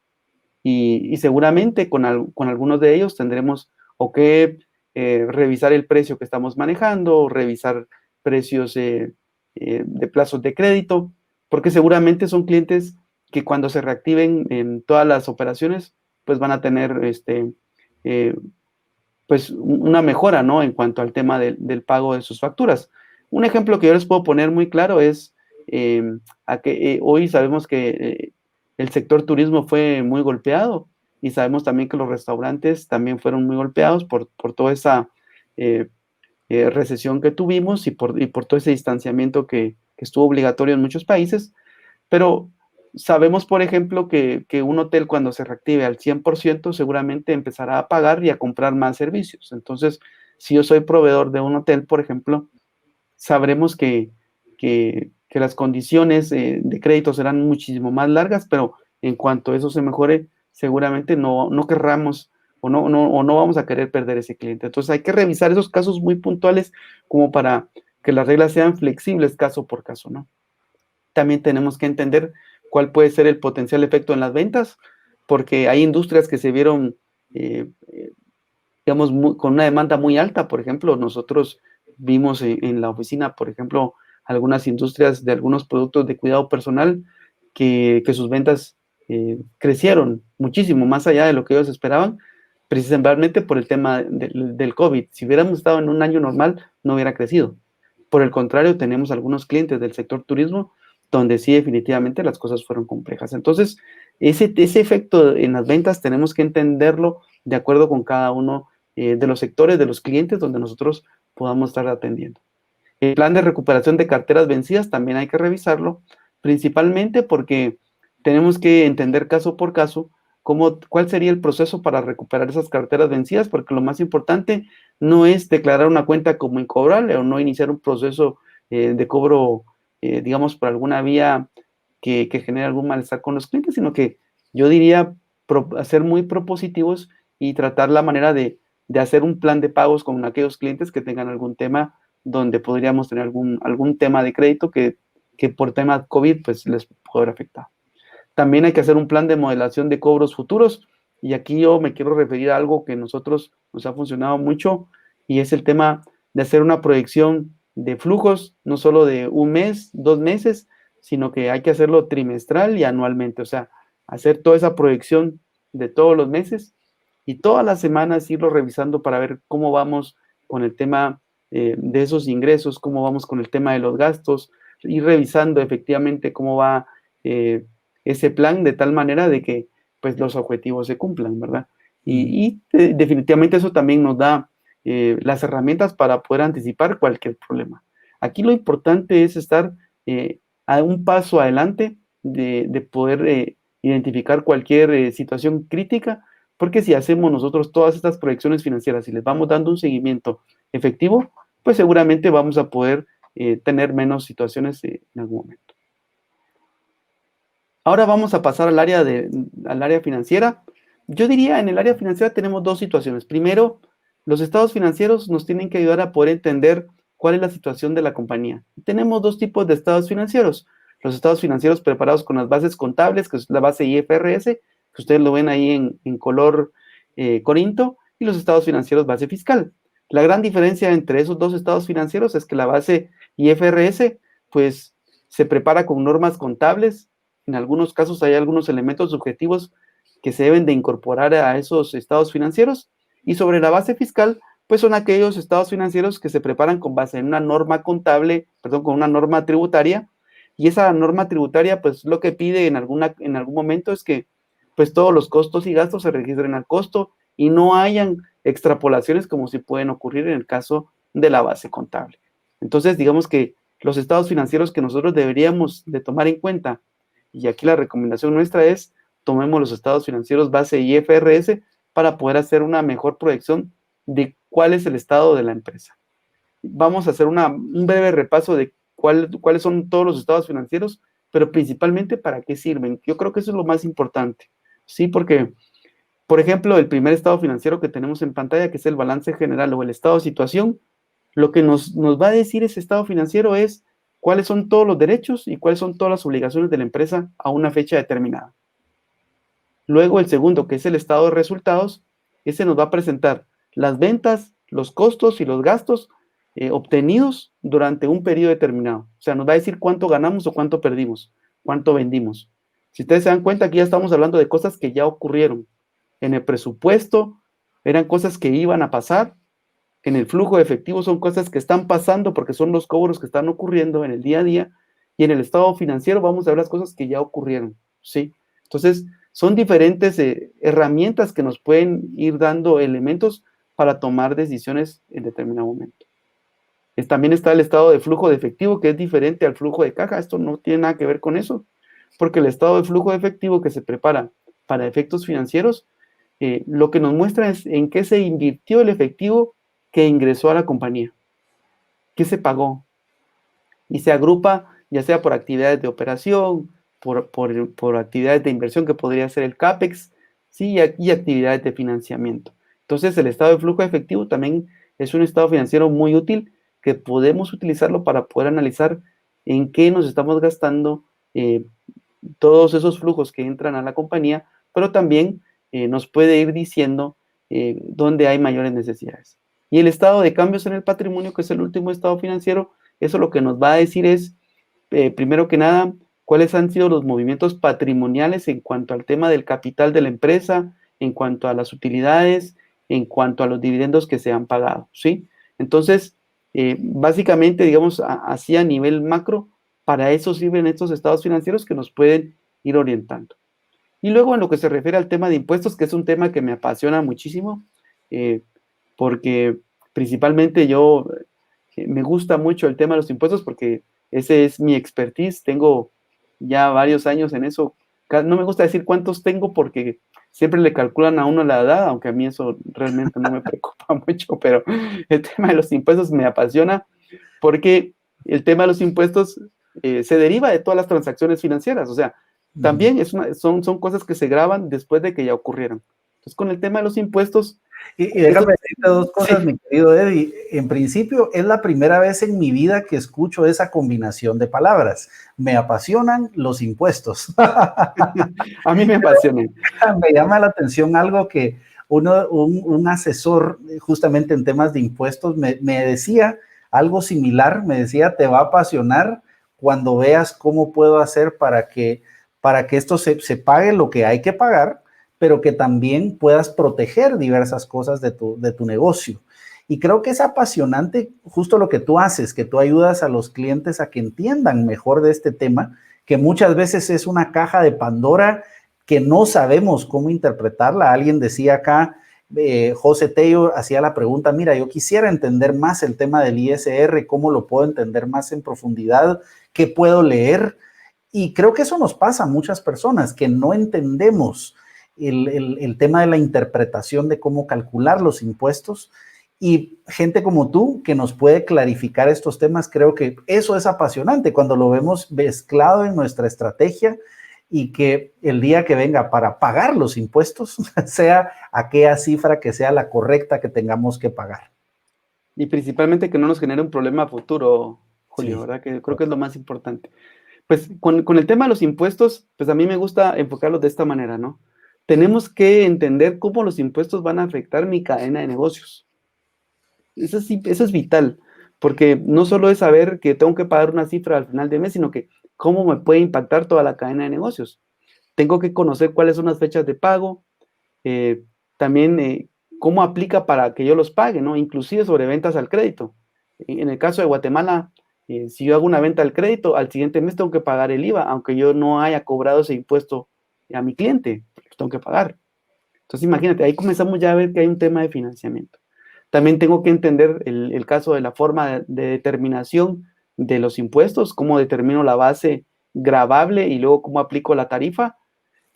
y seguramente con algunos de ellos tendremos o que revisar el precio que estamos manejando, o revisar precios de plazos de crédito, porque seguramente son clientes que cuando se reactiven en todas las operaciones, pues van a tener pues una mejora, ¿no?, en cuanto al tema del pago de sus facturas. Un ejemplo que yo les puedo poner muy claro es hoy sabemos que el sector turismo fue muy golpeado y sabemos también que los restaurantes también fueron muy golpeados por toda esa recesión que tuvimos y por todo ese distanciamiento que estuvo obligatorio en muchos países, pero sabemos, por ejemplo, que un hotel cuando se reactive al 100% seguramente empezará a pagar y a comprar más servicios. Entonces, si yo soy proveedor de un hotel, por ejemplo, sabremos que las condiciones de crédito serán muchísimo más largas, pero en cuanto eso se mejore, seguramente no querramos o no vamos a querer perder ese cliente. Entonces hay que revisar esos casos muy puntuales como para que las reglas sean flexibles caso por caso, ¿no? También tenemos que entender cuál puede ser el potencial efecto en las ventas, porque hay industrias que se vieron, digamos, con una demanda muy alta. Por ejemplo, nosotros vimos en la oficina, por ejemplo, algunas industrias de algunos productos de cuidado personal que sus ventas crecieron muchísimo, más allá de lo que ellos esperaban, precisamente por el tema del COVID. Si hubiéramos estado en un año normal, no hubiera crecido. Por el contrario, tenemos algunos clientes del sector turismo donde sí definitivamente las cosas fueron complejas. Entonces, ese efecto en las ventas tenemos que entenderlo de acuerdo con cada uno de los sectores, de los clientes donde nosotros podamos estar atendiendo. El plan de recuperación de carteras vencidas también hay que revisarlo, principalmente porque tenemos que entender caso por caso cuál sería el proceso para recuperar esas carteras vencidas, porque lo más importante no es declarar una cuenta como incobrable o no iniciar un proceso de cobro, digamos, por alguna vía que genere algún malestar con los clientes, sino que yo diría ser muy propositivos y tratar la manera de hacer un plan de pagos con aquellos clientes que tengan algún tema donde podríamos tener algún tema de crédito que por tema COVID pues les puede haber afectado. También hay que hacer un plan de modelación de cobros futuros y aquí yo me quiero referir a algo que nos ha funcionado mucho y es el tema de hacer una proyección de flujos, no solo de un mes, 2 meses, sino que hay que hacerlo trimestral y anualmente, o sea, hacer toda esa proyección de todos los meses y todas las semanas irlo revisando para ver cómo vamos con el tema de esos ingresos, cómo vamos con el tema de los gastos, ir revisando efectivamente cómo va ese plan de tal manera de que pues los objetivos se cumplan, ¿verdad? Y definitivamente eso también nos da las herramientas para poder anticipar cualquier problema. Aquí lo importante es estar a un paso adelante de poder identificar cualquier situación crítica, porque si hacemos nosotros todas estas proyecciones financieras y les vamos dando un seguimiento efectivo, pues seguramente vamos a poder tener menos situaciones en algún momento. Ahora vamos a pasar al área financiera. Yo diría, en el área financiera tenemos 2 situaciones. Primero, los estados financieros nos tienen que ayudar a poder entender cuál es la situación de la compañía. Tenemos 2 tipos de estados financieros. Los estados financieros preparados con las bases contables, que es la base IFRS, que ustedes lo ven ahí en color corinto, y los estados financieros base fiscal. La gran diferencia entre esos 2 estados financieros es que la base IFRS, pues, se prepara con normas contables. En algunos casos hay algunos elementos subjetivos que se deben de incorporar a esos estados financieros, y sobre la base fiscal, pues son aquellos estados financieros que se preparan con base en una norma contable, perdón, con una norma tributaria, y esa norma tributaria, pues lo que pide en algún momento es que pues todos los costos y gastos se registren al costo y no hayan extrapolaciones como si pueden ocurrir en el caso de la base contable. Entonces, digamos que los estados financieros que nosotros deberíamos de tomar en cuenta, y aquí la recomendación nuestra es, tomemos los estados financieros base IFRS para poder hacer una mejor proyección de cuál es el estado de la empresa. Vamos a hacer un breve repaso de cuáles son todos los estados financieros, pero principalmente para qué sirven. Yo creo que eso es lo más importante, ¿sí? Porque, por ejemplo, el primer estado financiero que tenemos en pantalla, que es el balance general o el estado de situación, lo que nos va a decir ese estado financiero es cuáles son todos los derechos y cuáles son todas las obligaciones de la empresa a una fecha determinada. Luego el segundo, que es el estado de resultados, ese nos va a presentar las ventas, los costos y los gastos obtenidos durante un periodo determinado. O sea, nos va a decir cuánto ganamos o cuánto perdimos, cuánto vendimos. Si ustedes se dan cuenta, aquí ya estamos hablando de cosas que ya ocurrieron. En el presupuesto eran cosas que iban a pasar. En el flujo de efectivo son cosas que están pasando porque son los cobros que están ocurriendo en el día a día. Y en el estado financiero vamos a ver las cosas que ya ocurrieron, ¿sí? Entonces, son diferentes herramientas que nos pueden ir dando elementos para tomar decisiones en determinado momento. También está el estado de flujo de efectivo, que es diferente al flujo de caja. Esto no tiene nada que ver con eso, porque el estado de flujo de efectivo que se prepara para efectos financieros, lo que nos muestra es en qué se invirtió el efectivo que ingresó a la compañía, qué se pagó, y se agrupa ya sea por actividades de operación, por actividades de inversión que podría ser el CAPEX, ¿sí? Y actividades de financiamiento. Entonces, el estado de flujo de efectivo también es un estado financiero muy útil que podemos utilizarlo para poder analizar en qué nos estamos gastando todos esos flujos que entran a la compañía, pero también nos puede ir diciendo dónde hay mayores necesidades. Y el estado de cambios en el patrimonio, que es el último estado financiero, eso lo que nos va a decir es, primero que nada, cuáles han sido los movimientos patrimoniales en cuanto al tema del capital de la empresa, en cuanto a las utilidades, en cuanto a los dividendos que se han pagado, ¿sí? Entonces, básicamente, digamos, así a nivel macro, para eso sirven estos estados financieros que nos pueden ir orientando. Y luego en lo que se refiere al tema de impuestos, que es un tema que me apasiona muchísimo, porque principalmente yo me gusta mucho el tema de los impuestos porque ese es mi expertise, tengo ya varios años en eso. No me gusta decir cuántos tengo porque siempre le calculan a uno la edad, aunque a mí eso realmente no me preocupa mucho, pero el tema de los impuestos me apasiona porque el tema de los impuestos se deriva de todas las transacciones financieras, o sea, también son cosas que se graban después de que ya ocurrieron. Entonces, con el tema de los impuestos... Y déjame decirte dos cosas, sí, mi querido Eddie. En principio, es la primera vez en mi vida que escucho esa combinación de palabras. Me apasionan los impuestos. A mí me apasionan. Me llama la atención algo que un asesor justamente en temas de impuestos me decía algo similar. Me decía, te va a apasionar cuando veas cómo puedo hacer para que esto se pague lo que hay que pagar, pero que también puedas proteger diversas cosas de tu negocio. Y creo que es apasionante justo lo que tú haces, que tú ayudas a los clientes a que entiendan mejor de este tema, que muchas veces es una caja de Pandora que no sabemos cómo interpretarla. Alguien decía acá, José Tello hacía la pregunta, mira, yo quisiera entender más el tema del ISR, cómo lo puedo entender más en profundidad, qué puedo leer. Y creo que eso nos pasa a muchas personas, que no entendemos el tema de la interpretación de cómo calcular los impuestos, y gente como tú que nos puede clarificar estos temas. Creo que eso es apasionante cuando lo vemos mezclado en nuestra estrategia y que el día que venga para pagar los impuestos sea aquella cifra que sea la correcta que tengamos que pagar. Y principalmente que no nos genere un problema futuro, Julio, sí, ¿verdad? Que creo que es lo más importante. Pues con el tema de los impuestos, pues a mí me gusta enfocarlos de esta manera, ¿no? Tenemos que entender cómo los impuestos van a afectar mi cadena de negocios. Eso es vital, porque no solo es saber que tengo que pagar una cifra al final de mes, sino que cómo me puede impactar toda la cadena de negocios. Tengo que conocer cuáles son las fechas de pago, también cómo aplica para que yo los pague, ¿no? Inclusive sobre ventas al crédito. En el caso de Guatemala, si yo hago una venta al crédito, al siguiente mes tengo que pagar el IVA, aunque yo no haya cobrado ese impuesto a mi cliente, lo tengo que pagar. Entonces, imagínate, ahí comenzamos ya a ver que hay un tema de financiamiento. También tengo que entender el caso de la forma de determinación de los impuestos, cómo determino la base gravable y luego cómo aplico la tarifa.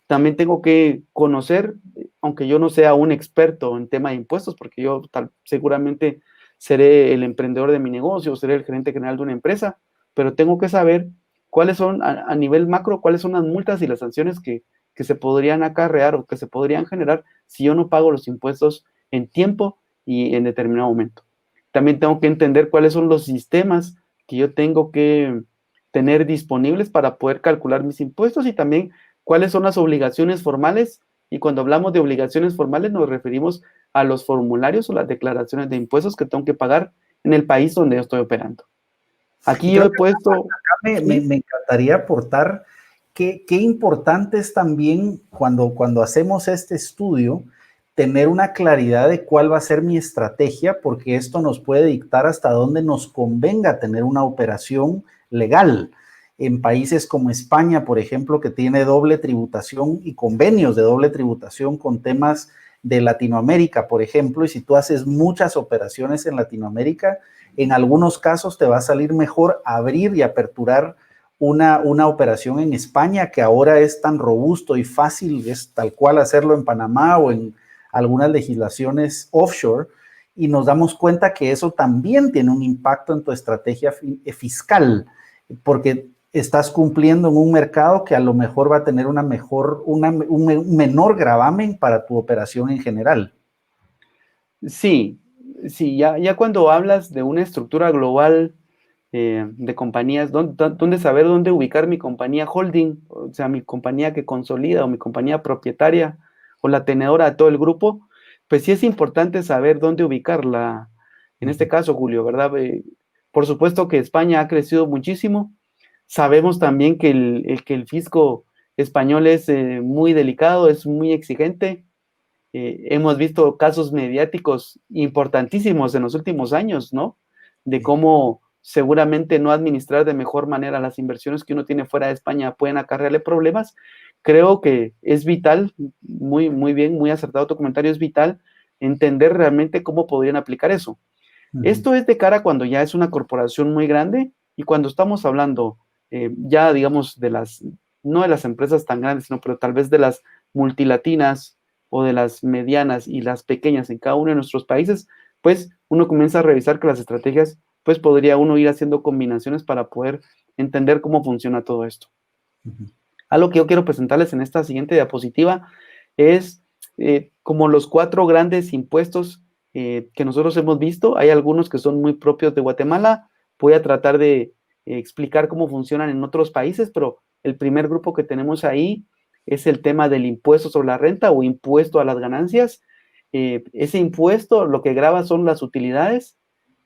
También tengo que conocer, aunque yo no sea un experto en tema de impuestos, porque yo seguramente seré el emprendedor de mi negocio, seré el gerente general de una empresa, pero tengo que saber cuáles son, a nivel macro, cuáles son las multas y las sanciones que se podrían acarrear o que se podrían generar si yo no pago los impuestos en tiempo y en determinado momento. También tengo que entender cuáles son los sistemas que yo tengo que tener disponibles para poder calcular mis impuestos y también cuáles son las obligaciones formales. Y cuando hablamos de obligaciones formales nos referimos a los formularios o las declaraciones de impuestos que tengo que pagar en el país donde yo estoy operando. Aquí yo he puesto... Acá me encantaría aportar qué importante es también cuando hacemos este estudio tener una claridad de cuál va a ser mi estrategia, porque esto nos puede dictar hasta dónde nos convenga tener una operación legal. En países como España, por ejemplo, que tiene doble tributación y convenios de doble tributación con temas de Latinoamérica, por ejemplo, y si tú haces muchas operaciones en Latinoamérica, en algunos casos te va a salir mejor abrir y aperturar una operación en España, que ahora es tan robusto y fácil, es tal cual hacerlo en Panamá o en algunas legislaciones offshore, y nos damos cuenta que eso también tiene un impacto en tu estrategia fiscal, porque estás cumpliendo en un mercado que a lo mejor va a tener un menor gravamen para tu operación en general. Sí, ya cuando hablas de una estructura global de compañías, ¿dónde saber dónde ubicar mi compañía holding? O sea, mi compañía que consolida o mi compañía propietaria o la tenedora de todo el grupo, pues sí es importante saber dónde ubicarla. En este caso, Julio, ¿verdad? Por supuesto que España ha crecido muchísimo. Sabemos también que el fisco español es muy delicado, es muy exigente. Hemos visto casos mediáticos importantísimos en los últimos años, ¿no? De cómo seguramente no administrar de mejor manera las inversiones que uno tiene fuera de España pueden acarrearle problemas. Creo que es vital, muy, muy bien, muy acertado tu comentario, es vital entender realmente cómo podrían aplicar eso. Esto es de cara cuando ya es una corporación muy grande y cuando estamos hablando ya, digamos, no de las empresas tan grandes, sino pero tal vez de las multilatinas o de las medianas y las pequeñas en cada uno de nuestros países, pues uno comienza a revisar que las estrategias, pues podría uno ir haciendo combinaciones para poder entender cómo funciona todo esto. Algo que yo quiero presentarles en esta siguiente diapositiva es como los 4 grandes impuestos que nosotros hemos visto. Hay algunos que son muy propios de Guatemala. Voy a tratar de explicar cómo funcionan en otros países, pero el primer grupo que tenemos ahí es el tema del impuesto sobre la renta o impuesto a las ganancias. Ese impuesto lo que grava son las utilidades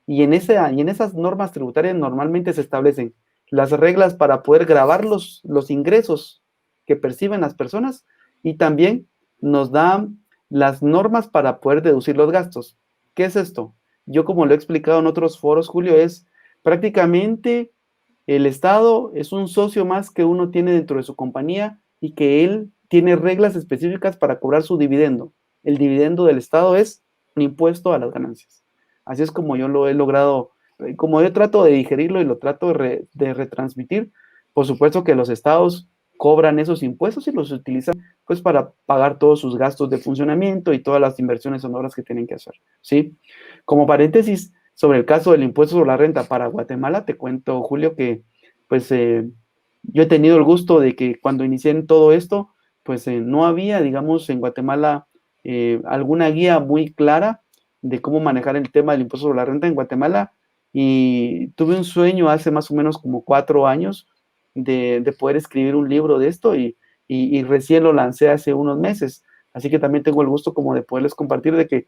y en esas normas tributarias normalmente se establecen las reglas para poder gravar los ingresos que perciben las personas y también nos dan las normas para poder deducir los gastos. ¿Qué es esto? Yo, como lo he explicado en otros foros, Julio, es prácticamente el Estado es un socio más que uno tiene dentro de su compañía y que él tiene reglas específicas para cobrar su dividendo. El dividendo del Estado es un impuesto a las ganancias. Así es como yo lo he logrado, como yo trato de digerirlo y lo trato de retransmitir. Por supuesto que los estados cobran esos impuestos y los utilizan pues para pagar todos sus gastos de funcionamiento y todas las inversiones sonoras que tienen que hacer, ¿sí? Como paréntesis, sobre el caso del impuesto sobre la renta para Guatemala, te cuento, Julio, que pues yo he tenido el gusto de que cuando inicié en todo esto, pues no había, digamos, en Guatemala alguna guía muy clara de cómo manejar el tema del impuesto sobre la renta en Guatemala y tuve un sueño hace más o menos como 4 años de poder escribir un libro de esto y recién lo lancé hace unos meses, así que también tengo el gusto como de poderles compartir de que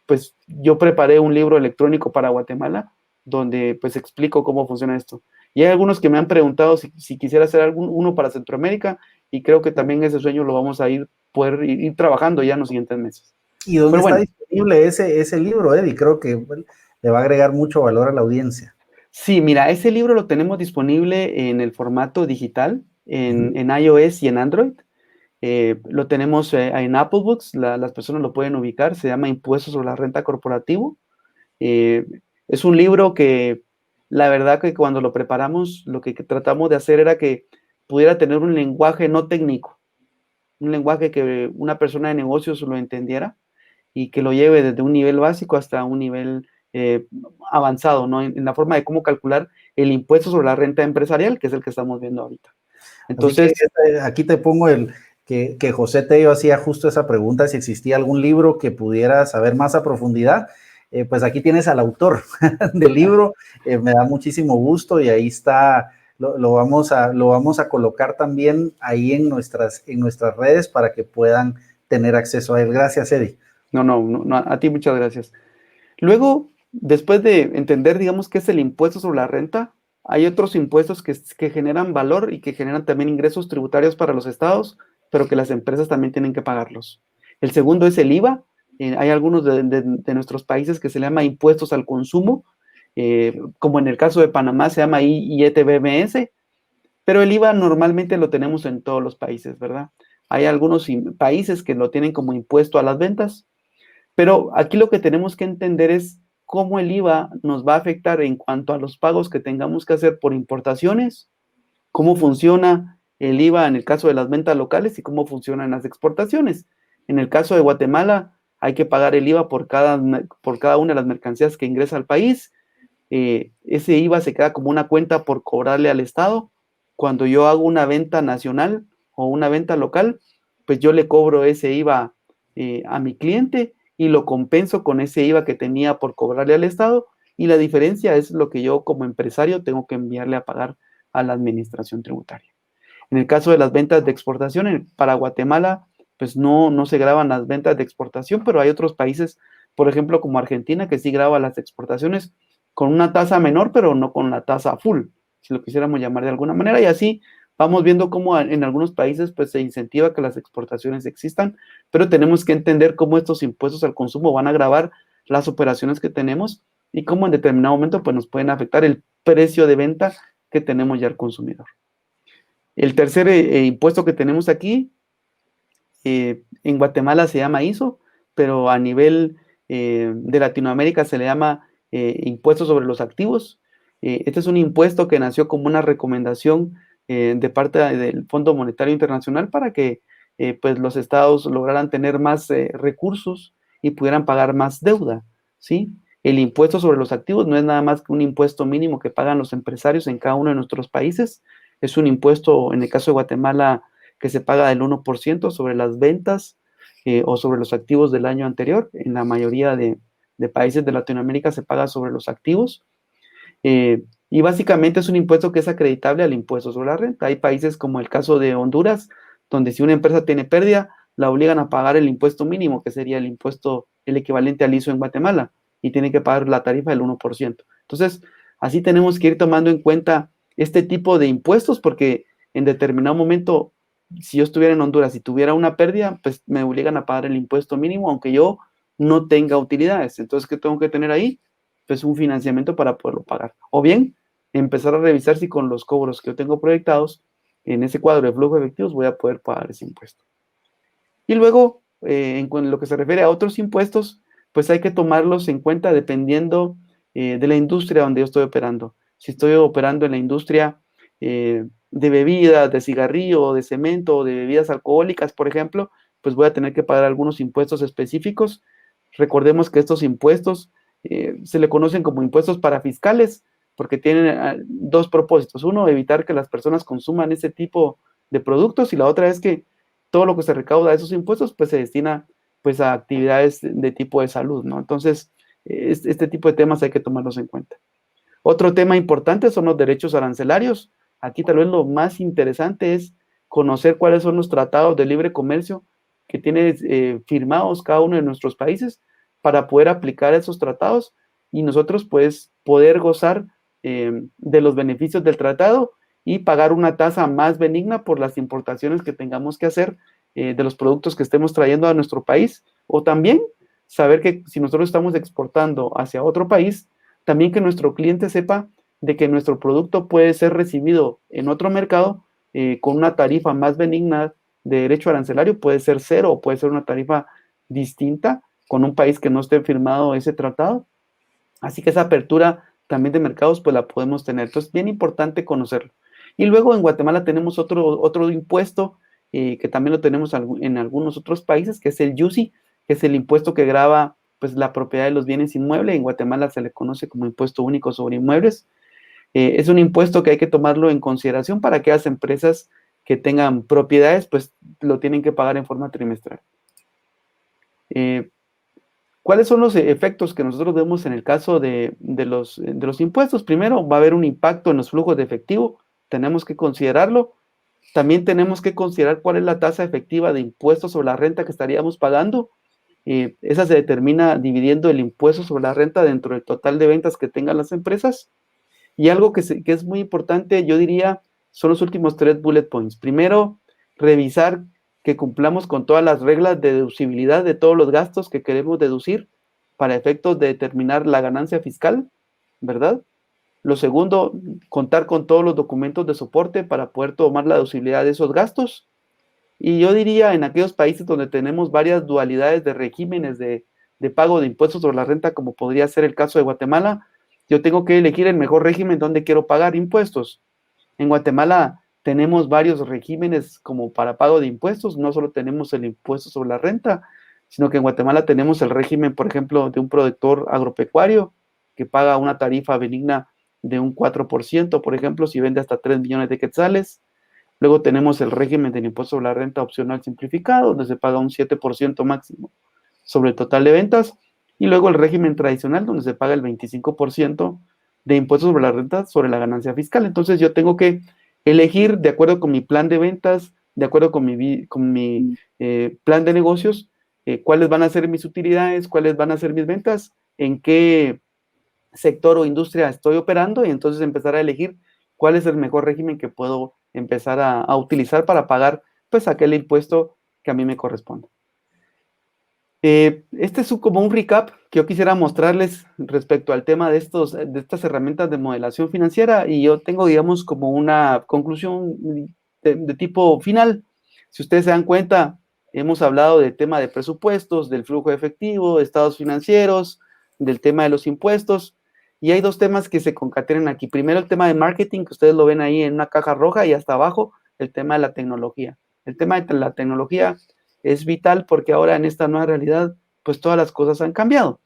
pues yo preparé un libro electrónico para Guatemala donde pues explico cómo funciona esto. Y hay algunos que me han preguntado si quisiera hacer uno para Centroamérica y creo que también ese sueño lo vamos a poder ir trabajando ya en los siguientes meses. ¿Y dónde está disponible ese libro, Eddie? Creo que le va a agregar mucho valor a la audiencia. Sí, mira, ese libro lo tenemos disponible en el formato digital, en iOS y en Android. Lo tenemos en Apple Books, las personas lo pueden ubicar, se llama Impuestos sobre la Renta Corporativo. Es un libro que la verdad que cuando lo preparamos, lo que tratamos de hacer era que pudiera tener un lenguaje no técnico, un lenguaje que una persona de negocios lo entendiera y que lo lleve desde un nivel básico hasta un nivel avanzado, ¿no? En la forma de cómo calcular el impuesto sobre la renta empresarial, que es el que estamos viendo ahorita. Entonces, aquí te pongo que José Tello hacía justo esa pregunta, si existía algún libro que pudiera saber más a profundidad. Pues aquí tienes al autor del libro, me da muchísimo gusto y ahí está, lo vamos a colocar también ahí en nuestras redes para que puedan tener acceso a él. Gracias, Eddie. No, a ti muchas gracias. Luego, después de entender, digamos, qué es el impuesto sobre la renta, hay otros impuestos que generan valor y que generan también ingresos tributarios para los estados, pero que las empresas también tienen que pagarlos. El segundo es el IVA. Hay algunos de nuestros países que se le llama impuestos al consumo, como en el caso de Panamá se llama IETBMS, pero el IVA normalmente lo tenemos en todos los países, ¿verdad? Hay algunos países que lo tienen como impuesto a las ventas, pero aquí lo que tenemos que entender es cómo el IVA nos va a afectar en cuanto a los pagos que tengamos que hacer por importaciones, cómo funciona el IVA en el caso de las ventas locales y cómo funcionan las exportaciones. En el caso de Guatemala, hay que pagar el IVA por cada una de las mercancías que ingresa al país. Ese IVA se queda como una cuenta por cobrarle al Estado. Cuando yo hago una venta nacional o una venta local, pues yo le cobro ese IVA a mi cliente y lo compenso con ese IVA que tenía por cobrarle al Estado, y la diferencia es lo que yo como empresario tengo que enviarle a pagar a la administración tributaria. En el caso de las ventas de exportación, para Guatemala, pues no se graban las ventas de exportación, pero hay otros países, por ejemplo, como Argentina, que sí graba las exportaciones con una tasa menor, pero no con la tasa full, si lo quisiéramos llamar de alguna manera, y así vamos viendo cómo en algunos países pues se incentiva que las exportaciones existan, pero tenemos que entender cómo estos impuestos al consumo van a gravar las operaciones que tenemos y cómo en determinado momento pues nos pueden afectar el precio de venta que tenemos ya al consumidor. El tercer impuesto que tenemos aquí, en Guatemala se llama ISO, pero a nivel de Latinoamérica se le llama impuesto sobre los activos. Este es un impuesto que nació como una recomendación de parte del Fondo Monetario Internacional para que pues los estados lograran tener más recursos y pudieran pagar más deuda, ¿sí? El impuesto sobre los activos no es nada más que un impuesto mínimo que pagan los empresarios en cada uno de nuestros países. Es un impuesto, en el caso de Guatemala, que se paga del 1% sobre las ventas o sobre los activos del año anterior. En la mayoría de países de Latinoamérica se paga sobre los activos. Y básicamente es un impuesto que es acreditable al impuesto sobre la renta. Hay países como el caso de Honduras, donde si una empresa tiene pérdida, la obligan a pagar el impuesto mínimo, que sería el impuesto, el equivalente al ISO en Guatemala, y tiene que pagar la tarifa del 1%. Entonces, así tenemos que ir tomando en cuenta este tipo de impuestos, porque en determinado momento, si yo estuviera en Honduras y tuviera una pérdida, pues me obligan a pagar el impuesto mínimo, aunque yo no tenga utilidades. Entonces, ¿qué tengo que tener ahí? Pues un financiamiento para poderlo pagar. O bien, empezar a revisar si con los cobros que yo tengo proyectados en ese cuadro de flujo de efectivos voy a poder pagar ese impuesto. Y luego, en lo que se refiere a otros impuestos, pues hay que tomarlos en cuenta dependiendo de la industria donde yo estoy operando. Si estoy operando en la industria de bebidas, de cigarrillo, de cemento, o de bebidas alcohólicas, por ejemplo, pues voy a tener que pagar algunos impuestos específicos. Recordemos que estos impuestos se le conocen como impuestos parafiscales, porque tienen dos propósitos. Uno, evitar que las personas consuman ese tipo de productos, y la otra es que todo lo que se recauda de esos impuestos, pues se destina pues a actividades de tipo de salud, ¿no? Entonces, este tipo de temas hay que tomarlos en cuenta. Otro tema importante son los derechos arancelarios. Aquí tal vez lo más interesante es conocer cuáles son los tratados de libre comercio que tiene firmados cada uno de nuestros países para poder aplicar esos tratados y nosotros pues poder gozar de los beneficios del tratado y pagar una tasa más benigna por las importaciones que tengamos que hacer de los productos que estemos trayendo a nuestro país, o también saber que si nosotros estamos exportando hacia otro país, también que nuestro cliente sepa de que nuestro producto puede ser recibido en otro mercado con una tarifa más benigna de derecho arancelario puede ser cero o puede ser una tarifa distinta con un país que no esté firmado ese tratado. Así que esa apertura también de mercados pues la podemos tener. Entonces, bien importante conocerlo. Y luego en Guatemala tenemos otro impuesto que también lo tenemos en algunos otros países, que es el YUSI, que es el impuesto que grava pues la propiedad de los bienes inmuebles. En Guatemala se le conoce como impuesto único sobre inmuebles. Es un impuesto que hay que tomarlo en consideración para que las empresas que tengan propiedades, pues lo tienen que pagar en forma trimestral. ¿Cuáles son los efectos que nosotros vemos en el caso de los impuestos? Primero, va a haber un impacto en los flujos de efectivo, tenemos que considerarlo. También tenemos que considerar cuál es la tasa efectiva de impuestos sobre la renta que estaríamos pagando. Esa se determina dividiendo el impuesto sobre la renta dentro del total de ventas que tengan las empresas. Y algo que es muy importante, yo diría, son los últimos 3 bullet points. Primero, revisar que cumplamos con todas las reglas de deducibilidad de todos los gastos que queremos deducir para efectos de determinar la ganancia fiscal, ¿verdad? Lo segundo, contar con todos los documentos de soporte para poder tomar la deducibilidad de esos gastos. Y yo diría, en aquellos países donde tenemos varias dualidades de regímenes de pago de impuestos sobre la renta, como podría ser el caso de Guatemala, yo tengo que elegir el mejor régimen donde quiero pagar impuestos. En Guatemala tenemos varios regímenes como para pago de impuestos, no solo tenemos el impuesto sobre la renta, sino que en Guatemala tenemos el régimen, por ejemplo, de un productor agropecuario que paga una tarifa benigna de un 4%, por ejemplo, si vende hasta 3 millones de quetzales. Luego tenemos el régimen del impuesto sobre la renta opcional simplificado, donde se paga un 7% máximo sobre el total de ventas. Y luego el régimen tradicional, donde se paga el 25% de impuestos sobre la renta sobre la ganancia fiscal. Entonces yo tengo que elegir de acuerdo con mi plan de ventas, de acuerdo con mi plan de negocios, cuáles van a ser mis utilidades, cuáles van a ser mis ventas, en qué sector o industria estoy operando, y entonces empezar a elegir cuál es el mejor régimen que puedo empezar a utilizar para pagar pues aquel impuesto que a mí me corresponde. Este es como un recap que yo quisiera mostrarles respecto al tema de estas herramientas de modelación financiera, y yo tengo, digamos, como una conclusión de tipo final. Si ustedes se dan cuenta, hemos hablado del tema de presupuestos, del flujo de efectivo, de estados financieros, del tema de los impuestos, y hay 2 temas que se concatenan aquí. Primero, el tema de marketing, que ustedes lo ven ahí en una caja roja, y hasta abajo, el tema de la tecnología. El tema de la tecnología es vital porque ahora en esta nueva realidad, pues todas las cosas han cambiado.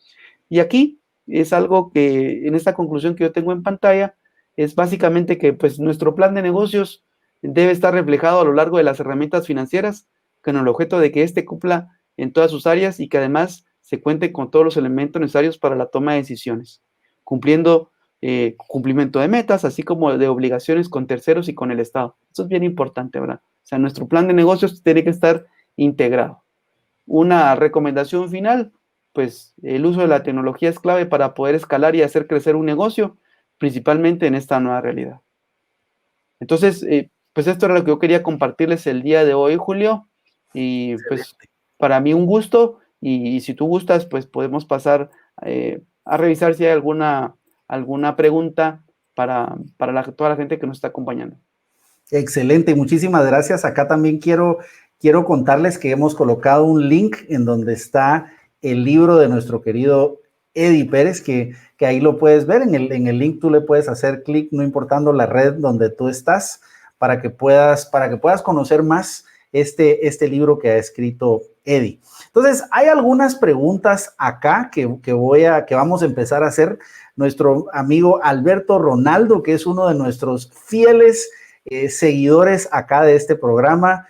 Y aquí es algo que, en esta conclusión que yo tengo en pantalla, es básicamente que pues nuestro plan de negocios debe estar reflejado a lo largo de las herramientas financieras, con el objeto de que éste cumpla en todas sus áreas y que además se cuente con todos los elementos necesarios para la toma de decisiones, cumplimiento de metas, así como de obligaciones con terceros y con el Estado. Eso es bien importante, ¿verdad? O sea, nuestro plan de negocios tiene que estar integrado. Una recomendación final, pues el uso de la tecnología es clave para poder escalar y hacer crecer un negocio, principalmente en esta nueva realidad. Entonces, pues esto era lo que yo quería compartirles el día de hoy, Julio, y pues para mí un gusto, y si tú gustas, pues podemos pasar a revisar si hay alguna pregunta para toda la gente que nos está acompañando. Excelente, muchísimas gracias. Acá también quiero contarles que hemos colocado un link en donde está el libro de nuestro querido Eddie Pérez, que ahí lo puedes ver. En el link tú le puedes hacer clic, no importando la red donde tú estás, para que puedas conocer más este libro que ha escrito Eddie. Entonces, hay algunas preguntas acá que vamos a empezar a hacer. Nuestro amigo Alberto Ronaldo, que es uno de nuestros fieles seguidores acá de este programa,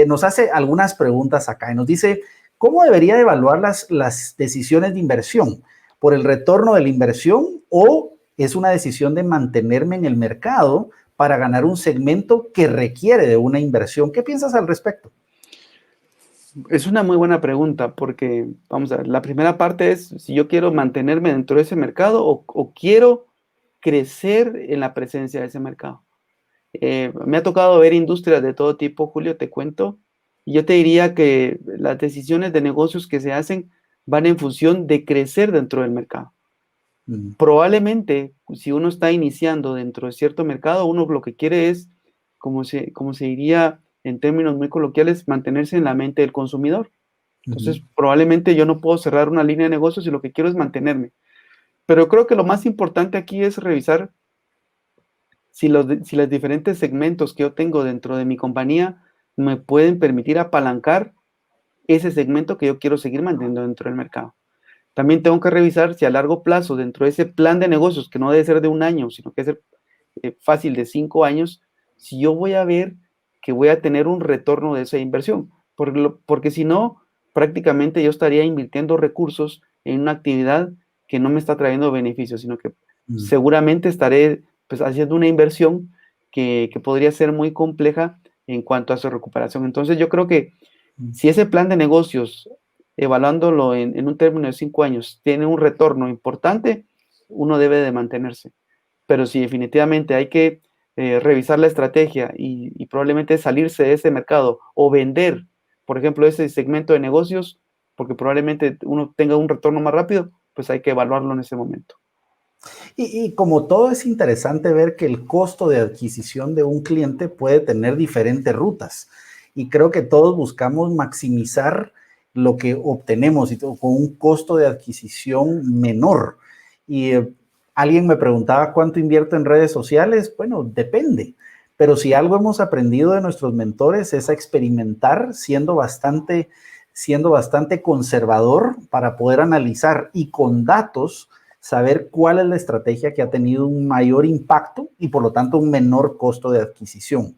nos hace algunas preguntas acá y nos dice: ¿cómo debería evaluar las decisiones de inversión? ¿Por el retorno de la inversión o es una decisión de mantenerme en el mercado para ganar un segmento que requiere de una inversión? ¿Qué piensas al respecto? Es una muy buena pregunta porque, vamos a ver, la primera parte es si yo quiero mantenerme dentro de ese mercado o quiero crecer en la presencia de ese mercado. Me ha tocado ver industrias de todo tipo, Julio, te cuento, y yo te diría que las decisiones de negocios que se hacen van en función de crecer dentro del mercado. Probablemente, si uno está iniciando dentro de cierto mercado, uno lo que quiere es, como se diría, en términos muy coloquiales, mantenerse en la mente del consumidor. Entonces, Ujú. probablemente yo no puedo cerrar una línea de negocios y lo que quiero es mantenerme. Pero creo que lo más importante aquí es revisar si los diferentes segmentos que yo tengo dentro de mi compañía me pueden permitir apalancar ese segmento que yo quiero seguir manteniendo dentro del mercado. También tengo que revisar si a largo plazo, dentro de ese plan de negocios, que no debe ser de un año, sino que debe ser fácil de 5 años, si yo voy a ver que voy a tener un retorno de esa inversión. Porque si no, prácticamente yo estaría invirtiendo recursos en una actividad que no me está trayendo beneficios, sino que Mm. seguramente estaré pues, haciendo una inversión que podría ser muy compleja en cuanto a su recuperación. Entonces yo creo que Mm. si ese plan de negocios, evaluándolo en un término de 5 años, tiene un retorno importante, uno debe de mantenerse. Pero si definitivamente hay que revisar la estrategia y probablemente salirse de ese mercado o vender, por ejemplo, ese segmento de negocios, porque probablemente uno tenga un retorno más rápido, pues hay que evaluarlo en ese momento. Y como todo es interesante ver que el costo de adquisición de un cliente puede tener diferentes rutas. Y creo que todos buscamos maximizar lo que obtenemos y con un costo de adquisición menor. Y alguien me preguntaba cuánto invierto en redes sociales. Bueno, depende. Pero si algo hemos aprendido de nuestros mentores es a experimentar siendo bastante conservador para poder analizar y con datos saber cuál es la estrategia que ha tenido un mayor impacto y por lo tanto un menor costo de adquisición.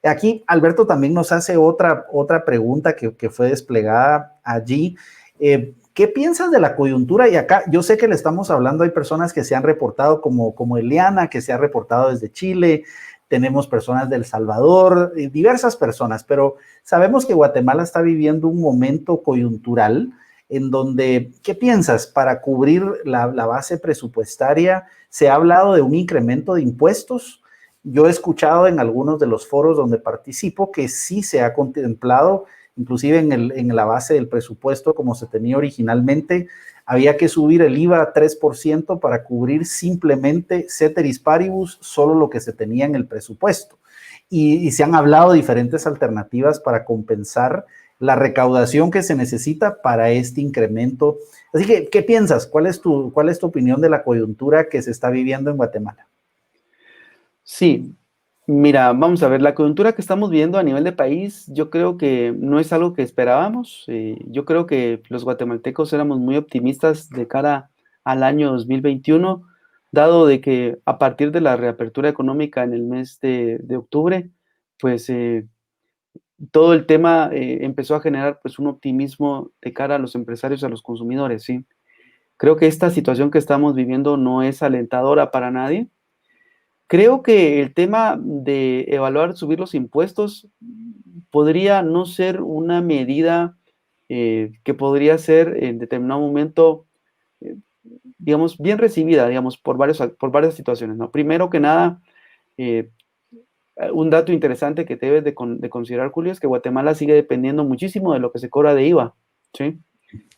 Aquí Alberto también nos hace otra pregunta que fue desplegada allí. ¿Qué piensas de la coyuntura? Y acá yo sé que le estamos hablando, hay personas que se han reportado como Eliana, que se ha reportado desde Chile, tenemos personas de El Salvador, diversas personas, pero sabemos que Guatemala está viviendo un momento coyuntural en donde, ¿qué piensas? Para cubrir la base presupuestaria, se ha hablado de un incremento de impuestos. Yo he escuchado en algunos de los foros donde participo que sí se ha contemplado, inclusive en la base del presupuesto como se tenía originalmente, había que subir el IVA a 3% para cubrir simplemente ceteris paribus, solo lo que se tenía en el presupuesto. Y se han hablado de diferentes alternativas para compensar la recaudación que se necesita para este incremento. Así que, ¿qué piensas? ¿Cuál es tu opinión de la coyuntura que se está viviendo en Guatemala? Sí, mira, vamos a ver, la coyuntura que estamos viendo a nivel de país, yo creo que no es algo que esperábamos. Yo creo que los guatemaltecos éramos muy optimistas de cara al año 2021, dado de que a partir de la reapertura económica en el mes de octubre, pues todo el tema empezó a generar pues un optimismo de cara a los empresarios y a los consumidores, ¿sí? Creo que esta situación que estamos viviendo no es alentadora para nadie. Creo que el tema de evaluar, subir los impuestos podría no ser una medida que podría ser en determinado momento, eh, digamos, bien recibida, digamos, por varias situaciones, ¿no? Primero que nada, eh, un dato interesante que debes de considerar, Julio, es que Guatemala sigue dependiendo muchísimo de lo que se cobra de IVA, ¿sí?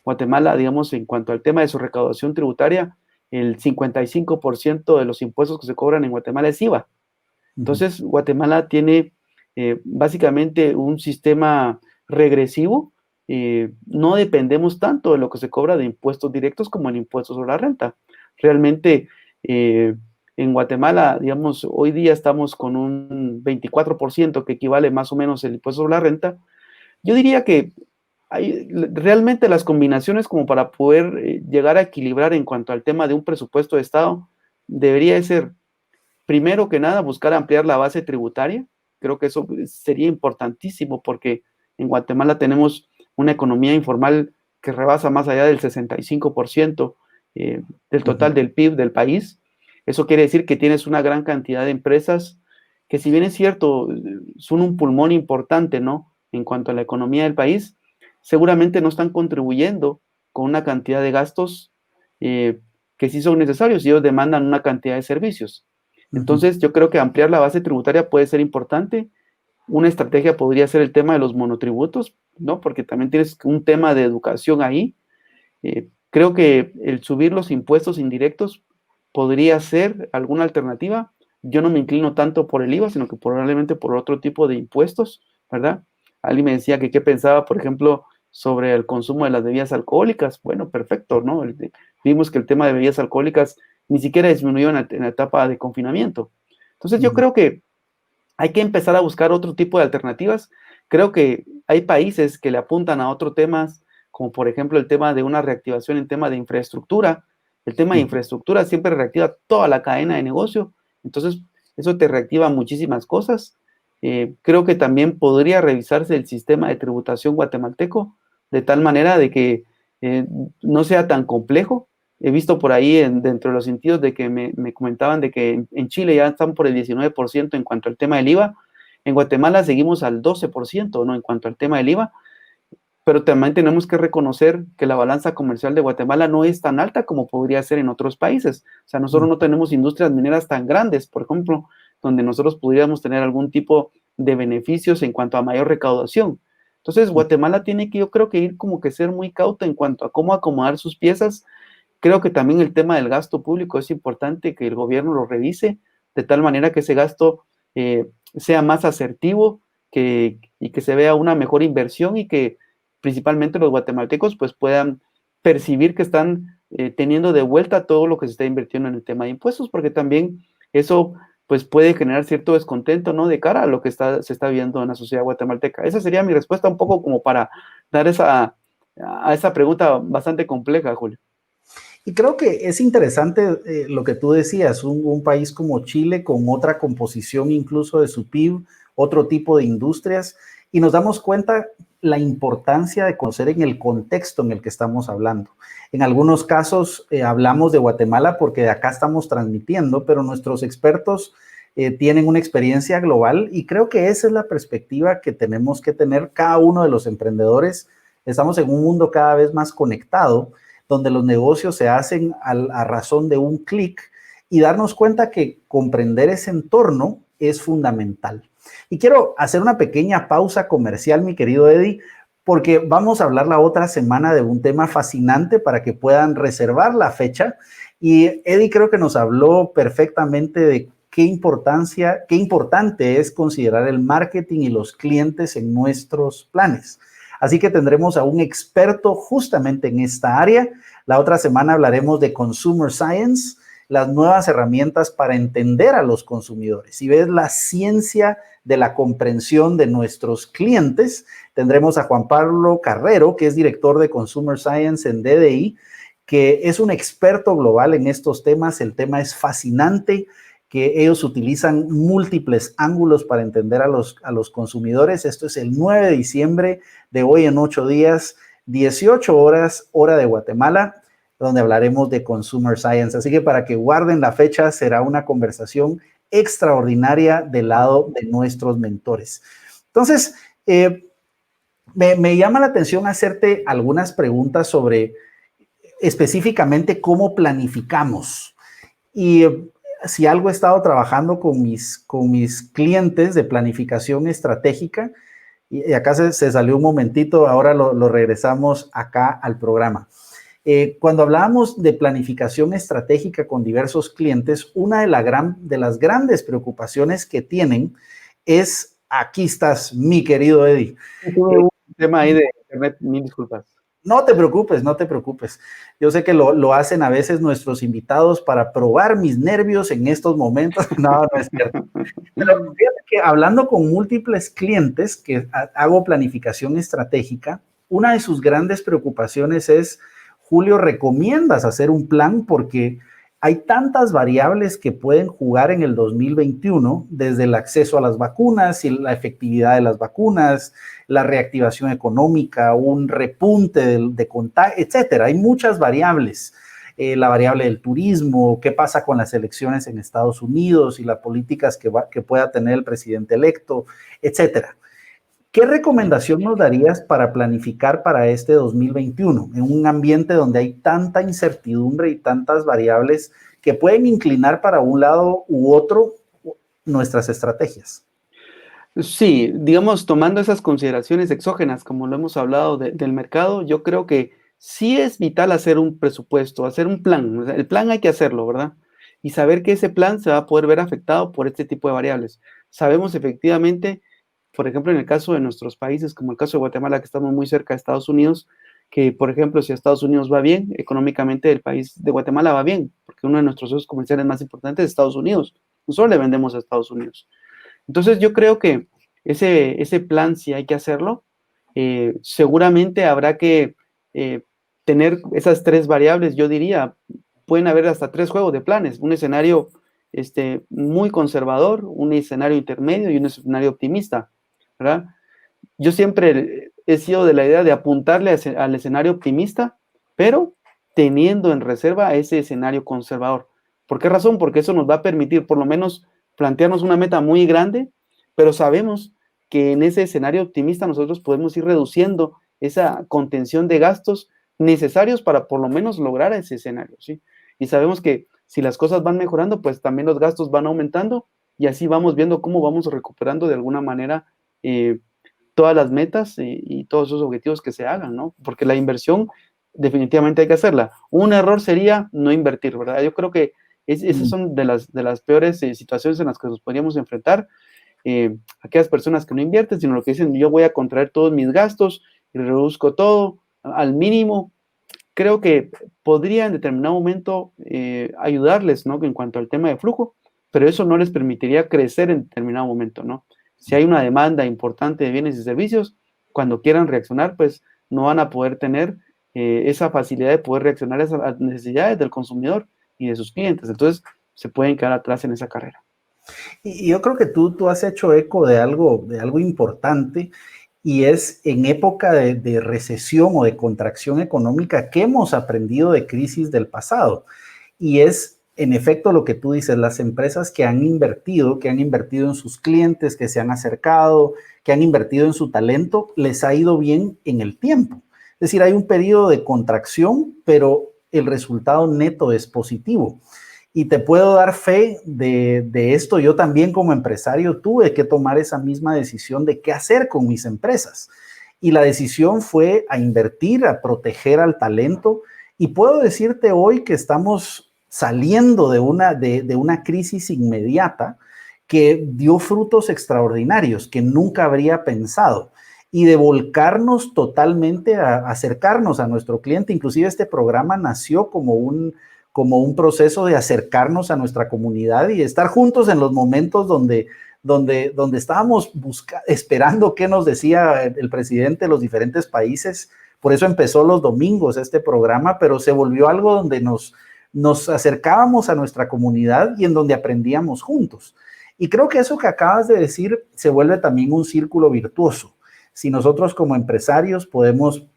Guatemala, digamos, en cuanto al tema de su recaudación tributaria, el 55% de los impuestos que se cobran en Guatemala es IVA. Entonces, Guatemala tiene básicamente un sistema regresivo. No dependemos tanto de lo que se cobra de impuestos directos como en impuestos sobre la renta. Realmente, en Guatemala, digamos, hoy día estamos con un 24% que equivale más o menos el impuesto sobre la renta. Yo diría que hay realmente las combinaciones como para poder llegar a equilibrar en cuanto al tema de un presupuesto de Estado, debería de ser, primero que nada, buscar ampliar la base tributaria. Creo que eso sería importantísimo porque en Guatemala tenemos una economía informal que rebasa más allá del 65% del total del PIB del país. Eso quiere decir que tienes una gran cantidad de empresas que, si bien es cierto, son un pulmón importante, ¿no? En cuanto a la economía del país, seguramente no están contribuyendo con una cantidad de gastos que sí son necesarios y ellos demandan una cantidad de servicios. Entonces, yo creo que ampliar la base tributaria puede ser importante. Una estrategia podría ser el tema de los monotributos, ¿no? Porque también tienes un tema de educación ahí. Creo que el subir los impuestos indirectos podría ser alguna alternativa. Yo no me inclino tanto por el IVA, sino que probablemente por otro tipo de impuestos ¿verdad? Alguien me decía que qué pensaba, por ejemplo, sobre el consumo de las bebidas alcohólicas. Bueno, perfecto, ¿no? Vimos que el tema de bebidas alcohólicas ni siquiera disminuyó en la etapa de confinamiento. Entonces yo creo que hay que empezar a buscar otro tipo de alternativas. Creo que hay países que le apuntan a otros temas, como por ejemplo el tema de una reactivación en tema de infraestructura. El tema de infraestructura siempre reactiva toda la cadena de negocio, entonces eso te reactiva muchísimas cosas. Creo que también podría revisarse el sistema de tributación guatemalteco de tal manera de que no sea tan complejo. He visto por ahí dentro de los sentidos de que me comentaban de que en Chile ya están por el 19% en cuanto al tema del IVA. En Guatemala seguimos al 12%, ¿no? En cuanto al tema del IVA, pero también tenemos que reconocer que la balanza comercial de Guatemala no es tan alta como podría ser en otros países. O sea, nosotros no tenemos industrias mineras tan grandes, por ejemplo, donde nosotros podríamos tener algún tipo de beneficios en cuanto a mayor recaudación. Entonces, Guatemala tiene que, yo creo que ir como que ser muy cauto en cuanto a cómo acomodar sus piezas. Creo que también el tema del gasto público es importante que el gobierno lo revise de tal manera que ese gasto sea más asertivo y que se vea una mejor inversión y que principalmente los guatemaltecos pues puedan percibir que están teniendo de vuelta todo lo que se está invirtiendo en el tema de impuestos, porque también eso pues puede generar cierto descontento, ¿no? De cara a lo que se está viendo en la sociedad guatemalteca. Esa sería mi respuesta un poco como para dar a esa pregunta bastante compleja, Julio. Y creo que es interesante lo que tú decías, un país como Chile con otra composición incluso de su PIB, otro tipo de industrias, y nos damos cuenta la importancia de conocer en el contexto en el que estamos hablando. En algunos casos hablamos de Guatemala porque de acá estamos transmitiendo, pero nuestros expertos tienen una experiencia global y creo que esa es la perspectiva que tenemos que tener cada uno de los emprendedores. Estamos en un mundo cada vez más conectado, donde los negocios se hacen a razón de un clic y darnos cuenta que comprender ese entorno es fundamental. Y quiero hacer una pequeña pausa comercial, mi querido Eddie, porque vamos a hablar la otra semana de un tema fascinante para que puedan reservar la fecha. Y Eddie creo que nos habló perfectamente de qué importante es considerar el marketing y los clientes en nuestros planes. Así que tendremos a un experto justamente en esta área. La otra semana hablaremos de Consumer Science, las nuevas herramientas para entender a los consumidores. Y ves la ciencia de la comprensión de nuestros clientes. Tendremos a Juan Pablo Carrero, que es director de Consumer Science en DDI, que es un experto global en estos temas. El tema es fascinante, que ellos utilizan múltiples ángulos para entender a los consumidores. Esto es el 9 de diciembre de hoy en 8 días, 18 horas, hora de Guatemala, donde hablaremos de Consumer Science. Así que para que guarden la fecha, será una conversación extraordinaria del lado de nuestros mentores. Entonces, me llama la atención hacerte algunas preguntas sobre específicamente cómo planificamos. Y si algo he estado trabajando con mis clientes de planificación estratégica, y acá se salió un momentito, ahora lo regresamos acá al programa. Cuando hablábamos de planificación estratégica con diversos clientes, una de las grandes preocupaciones que tienen es, aquí estás, mi querido Eddie. Un tema ahí de internet, mil disculpas. No te preocupes, no te preocupes. Yo sé que lo hacen a veces nuestros invitados para probar mis nervios en estos momentos. No, no es cierto. Pero fíjate que hablando con múltiples clientes que hago planificación estratégica, una de sus grandes preocupaciones es, Julio, ¿recomiendas hacer un plan? Porque hay tantas variables que pueden jugar en el 2021, desde el acceso a las vacunas y la efectividad de las vacunas, la reactivación económica, un repunte de contagio, etcétera. Hay muchas variables. La variable del turismo, qué pasa con las elecciones en Estados Unidos y las políticas que pueda tener el presidente electo, etcétera. ¿Qué recomendación nos darías para planificar para este 2021 en un ambiente donde hay tanta incertidumbre y tantas variables que pueden inclinar para un lado u otro nuestras estrategias? Sí, digamos, tomando esas consideraciones exógenas, como lo hemos hablado del mercado, yo creo que sí es vital hacer un presupuesto, hacer un plan. O sea, el plan hay que hacerlo, ¿verdad? Y saber que ese plan se va a poder ver afectado por este tipo de variables. Sabemos efectivamente por ejemplo, en el caso de nuestros países, como el caso de Guatemala, que estamos muy cerca de Estados Unidos, que, por ejemplo, si a Estados Unidos va bien, económicamente el país de Guatemala va bien, porque uno de nuestros socios comerciales más importantes es Estados Unidos. Nosotros le vendemos a Estados Unidos. Entonces, yo creo que ese plan, si hay que hacerlo, seguramente habrá que tener esas 3 variables, yo diría, pueden haber hasta 3 juegos de planes, un escenario muy conservador, un escenario intermedio y un escenario optimista, ¿verdad? Yo siempre he sido de la idea de apuntarle al escenario optimista, pero teniendo en reserva ese escenario conservador. ¿Por qué razón? Porque eso nos va a permitir por lo menos plantearnos una meta muy grande, pero sabemos que en ese escenario optimista nosotros podemos ir reduciendo esa contención de gastos necesarios para por lo menos lograr ese escenario, ¿sí? Y sabemos que si las cosas van mejorando, pues también los gastos van aumentando y así vamos viendo cómo vamos recuperando de alguna manera todas las metas y todos esos objetivos que se hagan, ¿no? Porque la inversión definitivamente hay que hacerla. Un error sería no invertir, ¿verdad? Yo creo que esas son de las peores situaciones en las que nos podríamos enfrentar. Aquellas personas que no invierten, sino lo que dicen, yo voy a contraer todos mis gastos y reduzco todo al mínimo. Creo que podría en determinado momento ayudarles, ¿no? En cuanto al tema de flujo, pero eso no les permitiría crecer en determinado momento, ¿no? Si hay una demanda importante de bienes y servicios, cuando quieran reaccionar, pues no van a poder tener esa facilidad de poder reaccionar a esas necesidades del consumidor y de sus clientes. Entonces, se pueden quedar atrás en esa carrera. Y yo creo que tú has hecho eco de algo importante, y es en época de recesión o de contracción económica que hemos aprendido de crisis del pasado. Y es, en efecto, lo que tú dices, las empresas que han invertido en sus clientes, que se han acercado, que han invertido en su talento, les ha ido bien en el tiempo. Es decir, hay un periodo de contracción, pero el resultado neto es positivo. Y te puedo dar fe de esto. Yo también como empresario tuve que tomar esa misma decisión de qué hacer con mis empresas. Y la decisión fue a invertir, a proteger al talento. Y puedo decirte hoy que estamos saliendo de una crisis inmediata que dio frutos extraordinarios que nunca habría pensado. Y de volcarnos totalmente a acercarnos a nuestro cliente. Inclusive este programa nació como un proceso de acercarnos a nuestra comunidad y estar juntos en los momentos donde estábamos esperando qué nos decía el presidente de los diferentes países. Por eso empezó los domingos este programa, pero se volvió algo donde nos acercábamos a nuestra comunidad y en donde aprendíamos juntos. Y creo que eso que acabas de decir se vuelve también un círculo virtuoso. Si nosotros como empresarios podemos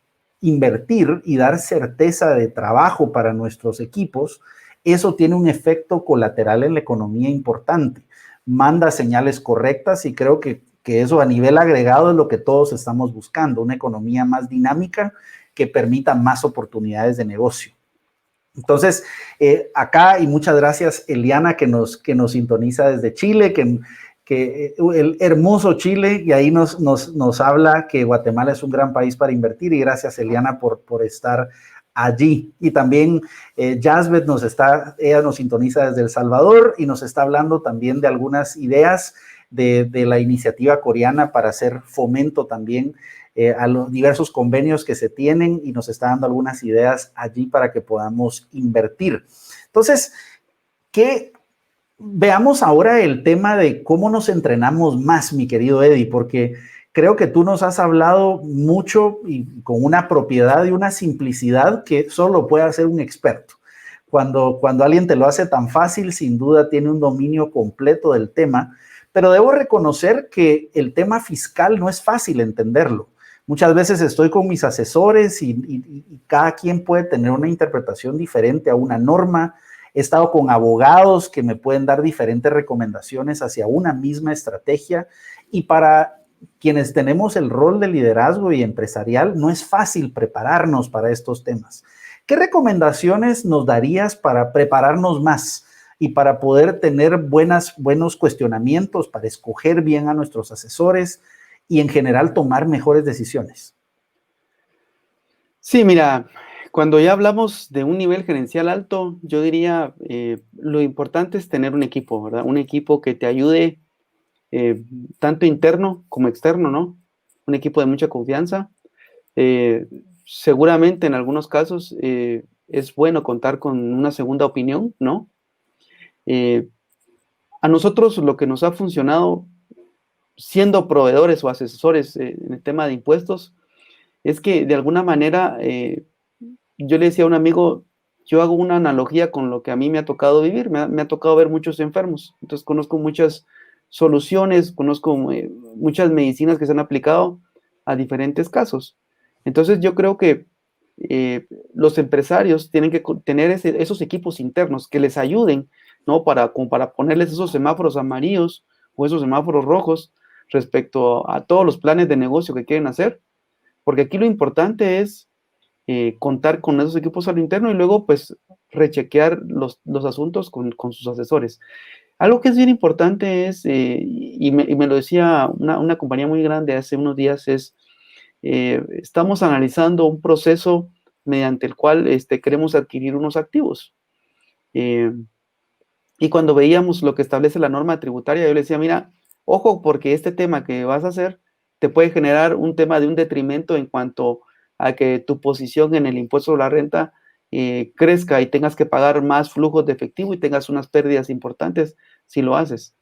invertir y dar certeza de trabajo para nuestros equipos, eso tiene un efecto colateral en la economía importante. Manda señales correctas y creo que eso a nivel agregado es lo que todos estamos buscando, una economía más dinámica que permita más oportunidades de negocio. Entonces, acá, y muchas gracias Eliana que nos sintoniza desde Chile, que el hermoso Chile, y ahí nos habla que Guatemala es un gran país para invertir, y gracias Eliana por estar allí. Y también Jasbeth ella nos sintoniza desde El Salvador y nos está hablando también de algunas ideas de la iniciativa coreana para hacer fomento también a los diversos convenios que se tienen, y nos está dando algunas ideas allí para que podamos invertir. Entonces, veamos ahora el tema de cómo nos entrenamos más, mi querido Eddie, porque creo que tú nos has hablado mucho y con una propiedad y una simplicidad que solo puede hacer un experto. Cuando alguien te lo hace tan fácil, sin duda tiene un dominio completo del tema, pero debo reconocer que el tema fiscal no es fácil entenderlo. Muchas veces estoy con mis asesores y cada quien puede tener una interpretación diferente a una norma. He estado con abogados que me pueden dar diferentes recomendaciones hacia una misma estrategia, y para quienes tenemos el rol de liderazgo y empresarial no es fácil prepararnos para estos temas. ¿Qué recomendaciones nos darías para prepararnos más y para poder tener buenos cuestionamientos, para escoger bien a nuestros asesores y en general tomar mejores decisiones? Sí, mira, cuando ya hablamos de un nivel gerencial alto, yo diría lo importante es tener un equipo, ¿verdad? Un equipo que te ayude tanto interno como externo, ¿no? Un equipo de mucha confianza. Seguramente en algunos casos es bueno contar con una segunda opinión, ¿no? A nosotros lo que nos ha funcionado siendo proveedores o asesores en el tema de impuestos es que de alguna manera yo le decía a un amigo, yo hago una analogía con lo que a mí me ha tocado vivir, me ha tocado ver muchos enfermos, entonces conozco muchas soluciones, conozco muchas medicinas que se han aplicado a diferentes casos. Entonces yo creo que los empresarios tienen que tener esos equipos internos que les ayuden, ¿no? Como para ponerles esos semáforos amarillos o esos semáforos rojos respecto a todos los planes de negocio que quieren hacer, porque aquí lo importante es contar con esos equipos a lo interno y luego pues rechequear los asuntos con sus asesores. Algo que es bien importante es, y me lo decía una compañía muy grande hace unos días, es estamos analizando un proceso mediante el cual queremos adquirir unos activos. Y cuando veíamos lo que establece la norma tributaria, yo le decía, mira, ojo, porque este tema que vas a hacer te puede generar un tema de un detrimento en cuanto a que tu posición en el impuesto sobre la renta crezca y tengas que pagar más flujos de efectivo y tengas unas pérdidas importantes si lo haces.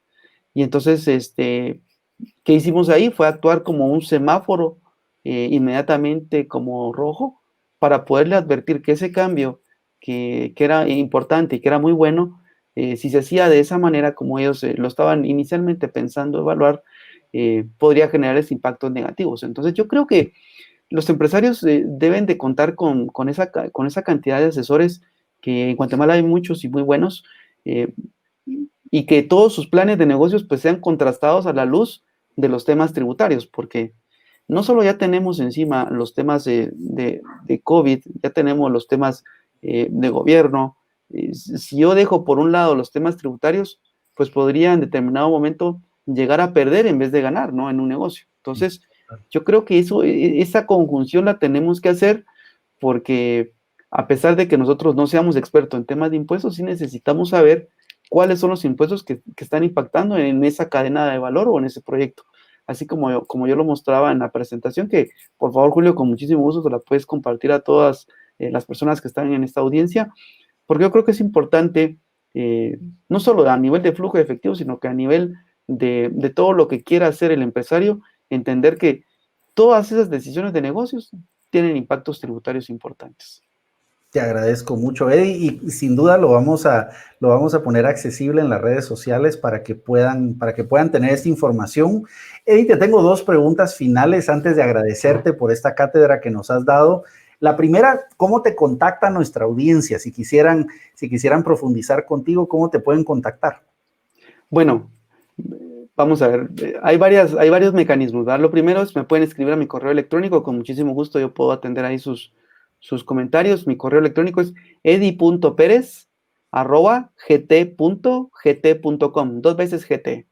Y entonces, ¿qué hicimos ahí? Fue actuar como un semáforo inmediatamente como rojo para poderle advertir que ese cambio que era importante y que era muy bueno, si se hacía de esa manera como ellos lo estaban inicialmente pensando evaluar, podría generarles impactos negativos. Entonces yo creo que los empresarios deben de contar con esa cantidad de asesores, que en Guatemala hay muchos y muy buenos, y que todos sus planes de negocios pues sean contrastados a la luz de los temas tributarios, porque no solo ya tenemos encima los temas de COVID, ya tenemos los temas de gobierno. Si yo dejo por un lado los temas tributarios, pues podría en determinado momento llegar a perder en vez de ganar, ¿no? En un negocio. Entonces, yo creo que esa conjunción la tenemos que hacer porque a pesar de que nosotros no seamos expertos en temas de impuestos, sí necesitamos saber cuáles son los impuestos que están impactando en esa cadena de valor o en ese proyecto. Así como yo lo mostraba en la presentación, que por favor, Julio, con muchísimo gusto te la puedes compartir a todas las personas que están en esta audiencia, porque yo creo que es importante, no solo a nivel de flujo de efectivo, sino que a nivel de todo lo que quiera hacer el empresario, entender que todas esas decisiones de negocios tienen impactos tributarios importantes. Te agradezco mucho, Eddie, y sin duda lo vamos a poner accesible en las redes sociales para que puedan tener esta información. Eddie, te tengo dos preguntas finales antes de agradecerte por esta cátedra que nos has dado. La primera, ¿cómo te contacta nuestra audiencia? Si quisieran profundizar contigo, ¿cómo te pueden contactar? Bueno, vamos a ver, hay varios mecanismos, ¿verdad? Lo primero es, me pueden escribir a mi correo electrónico, con muchísimo gusto yo puedo atender ahí sus comentarios. Mi correo electrónico es edi.perez@gt.gt.com, 2 veces GT.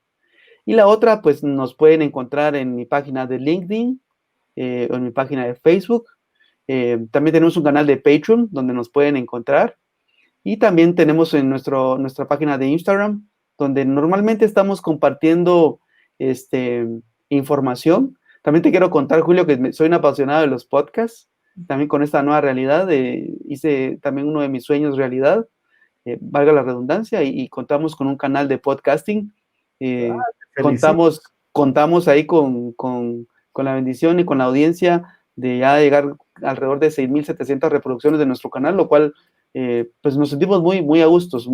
Y la otra, pues nos pueden encontrar en mi página de LinkedIn o en mi página de Facebook. También tenemos un canal de Patreon donde nos pueden encontrar. Y también tenemos en nuestra página de Instagram, donde normalmente estamos compartiendo información. También te quiero contar, Julio, que soy un apasionado de los podcasts. También con esta nueva realidad, hice también uno de mis sueños realidad, valga la redundancia, y contamos con un canal de podcasting. Contamos ahí con la bendición y con la audiencia de ya llegar alrededor de 6,700 reproducciones de nuestro canal, lo cual pues nos sentimos muy a gustos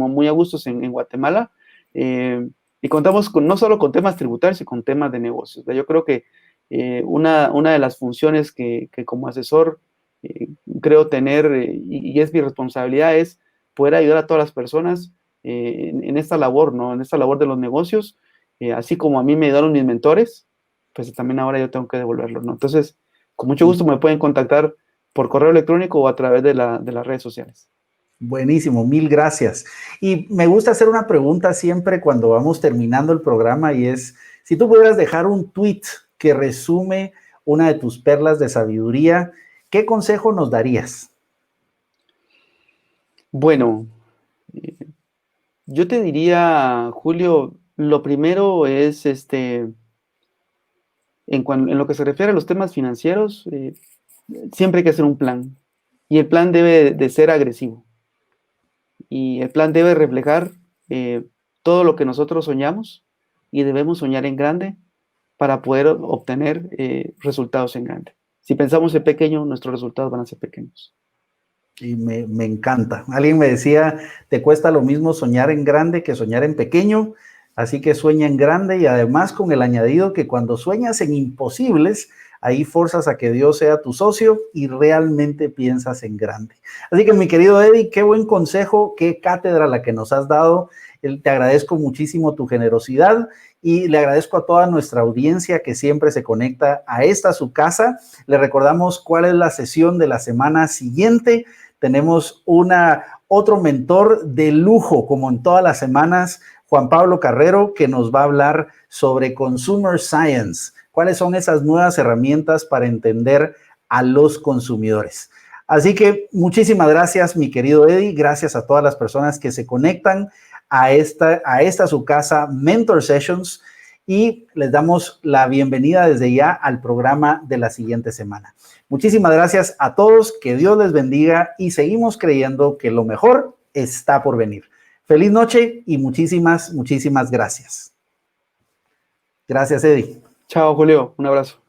en Guatemala, y contamos no solo con temas tributarios, sino con temas de negocios. Yo creo que una de las funciones que como asesor creo tener, y es mi responsabilidad, es poder ayudar a todas las personas en esta labor, ¿no? En esta labor de los negocios, así como a mí me ayudaron mis mentores, pues también ahora yo tengo que devolverlo, ¿no? Entonces, con mucho gusto me pueden contactar por correo electrónico o a través de las redes sociales. Buenísimo, mil gracias. Y me gusta hacer una pregunta siempre cuando vamos terminando el programa, y es, si tú pudieras dejar un tweet que resume una de tus perlas de sabiduría, ¿qué consejo nos darías? Bueno, yo te diría, Julio, Lo primero es, en lo que se refiere a los temas financieros, siempre hay que hacer un plan. Y el plan debe de ser agresivo. Y el plan debe reflejar todo lo que nosotros soñamos y debemos soñar en grande para poder obtener resultados en grande. Si pensamos en pequeño, nuestros resultados van a ser pequeños. Y me encanta. Alguien me decía, te cuesta lo mismo soñar en grande que soñar en pequeño, así que sueña en grande y además con el añadido que cuando sueñas en imposibles, ahí forzas a que Dios sea tu socio y realmente piensas en grande. Así que mi querido Eddie, qué buen consejo, qué cátedra la que nos has dado. Te agradezco muchísimo tu generosidad y le agradezco a toda nuestra audiencia que siempre se conecta a esta su casa. Le recordamos cuál es la sesión de la semana siguiente. Tenemos otro mentor de lujo, como en todas las semanas, Juan Pablo Carrero, que nos va a hablar sobre Consumer Science. ¿Cuáles son esas nuevas herramientas para entender a los consumidores? Así que muchísimas gracias, mi querido Eddie. Gracias a todas las personas que se conectan a esta su casa Mentor Sessions y les damos la bienvenida desde ya al programa de la siguiente semana. Muchísimas gracias a todos, que Dios les bendiga y seguimos creyendo que lo mejor está por venir. Feliz noche y muchísimas gracias. Gracias, Eddie. Chao, Julio. Un abrazo.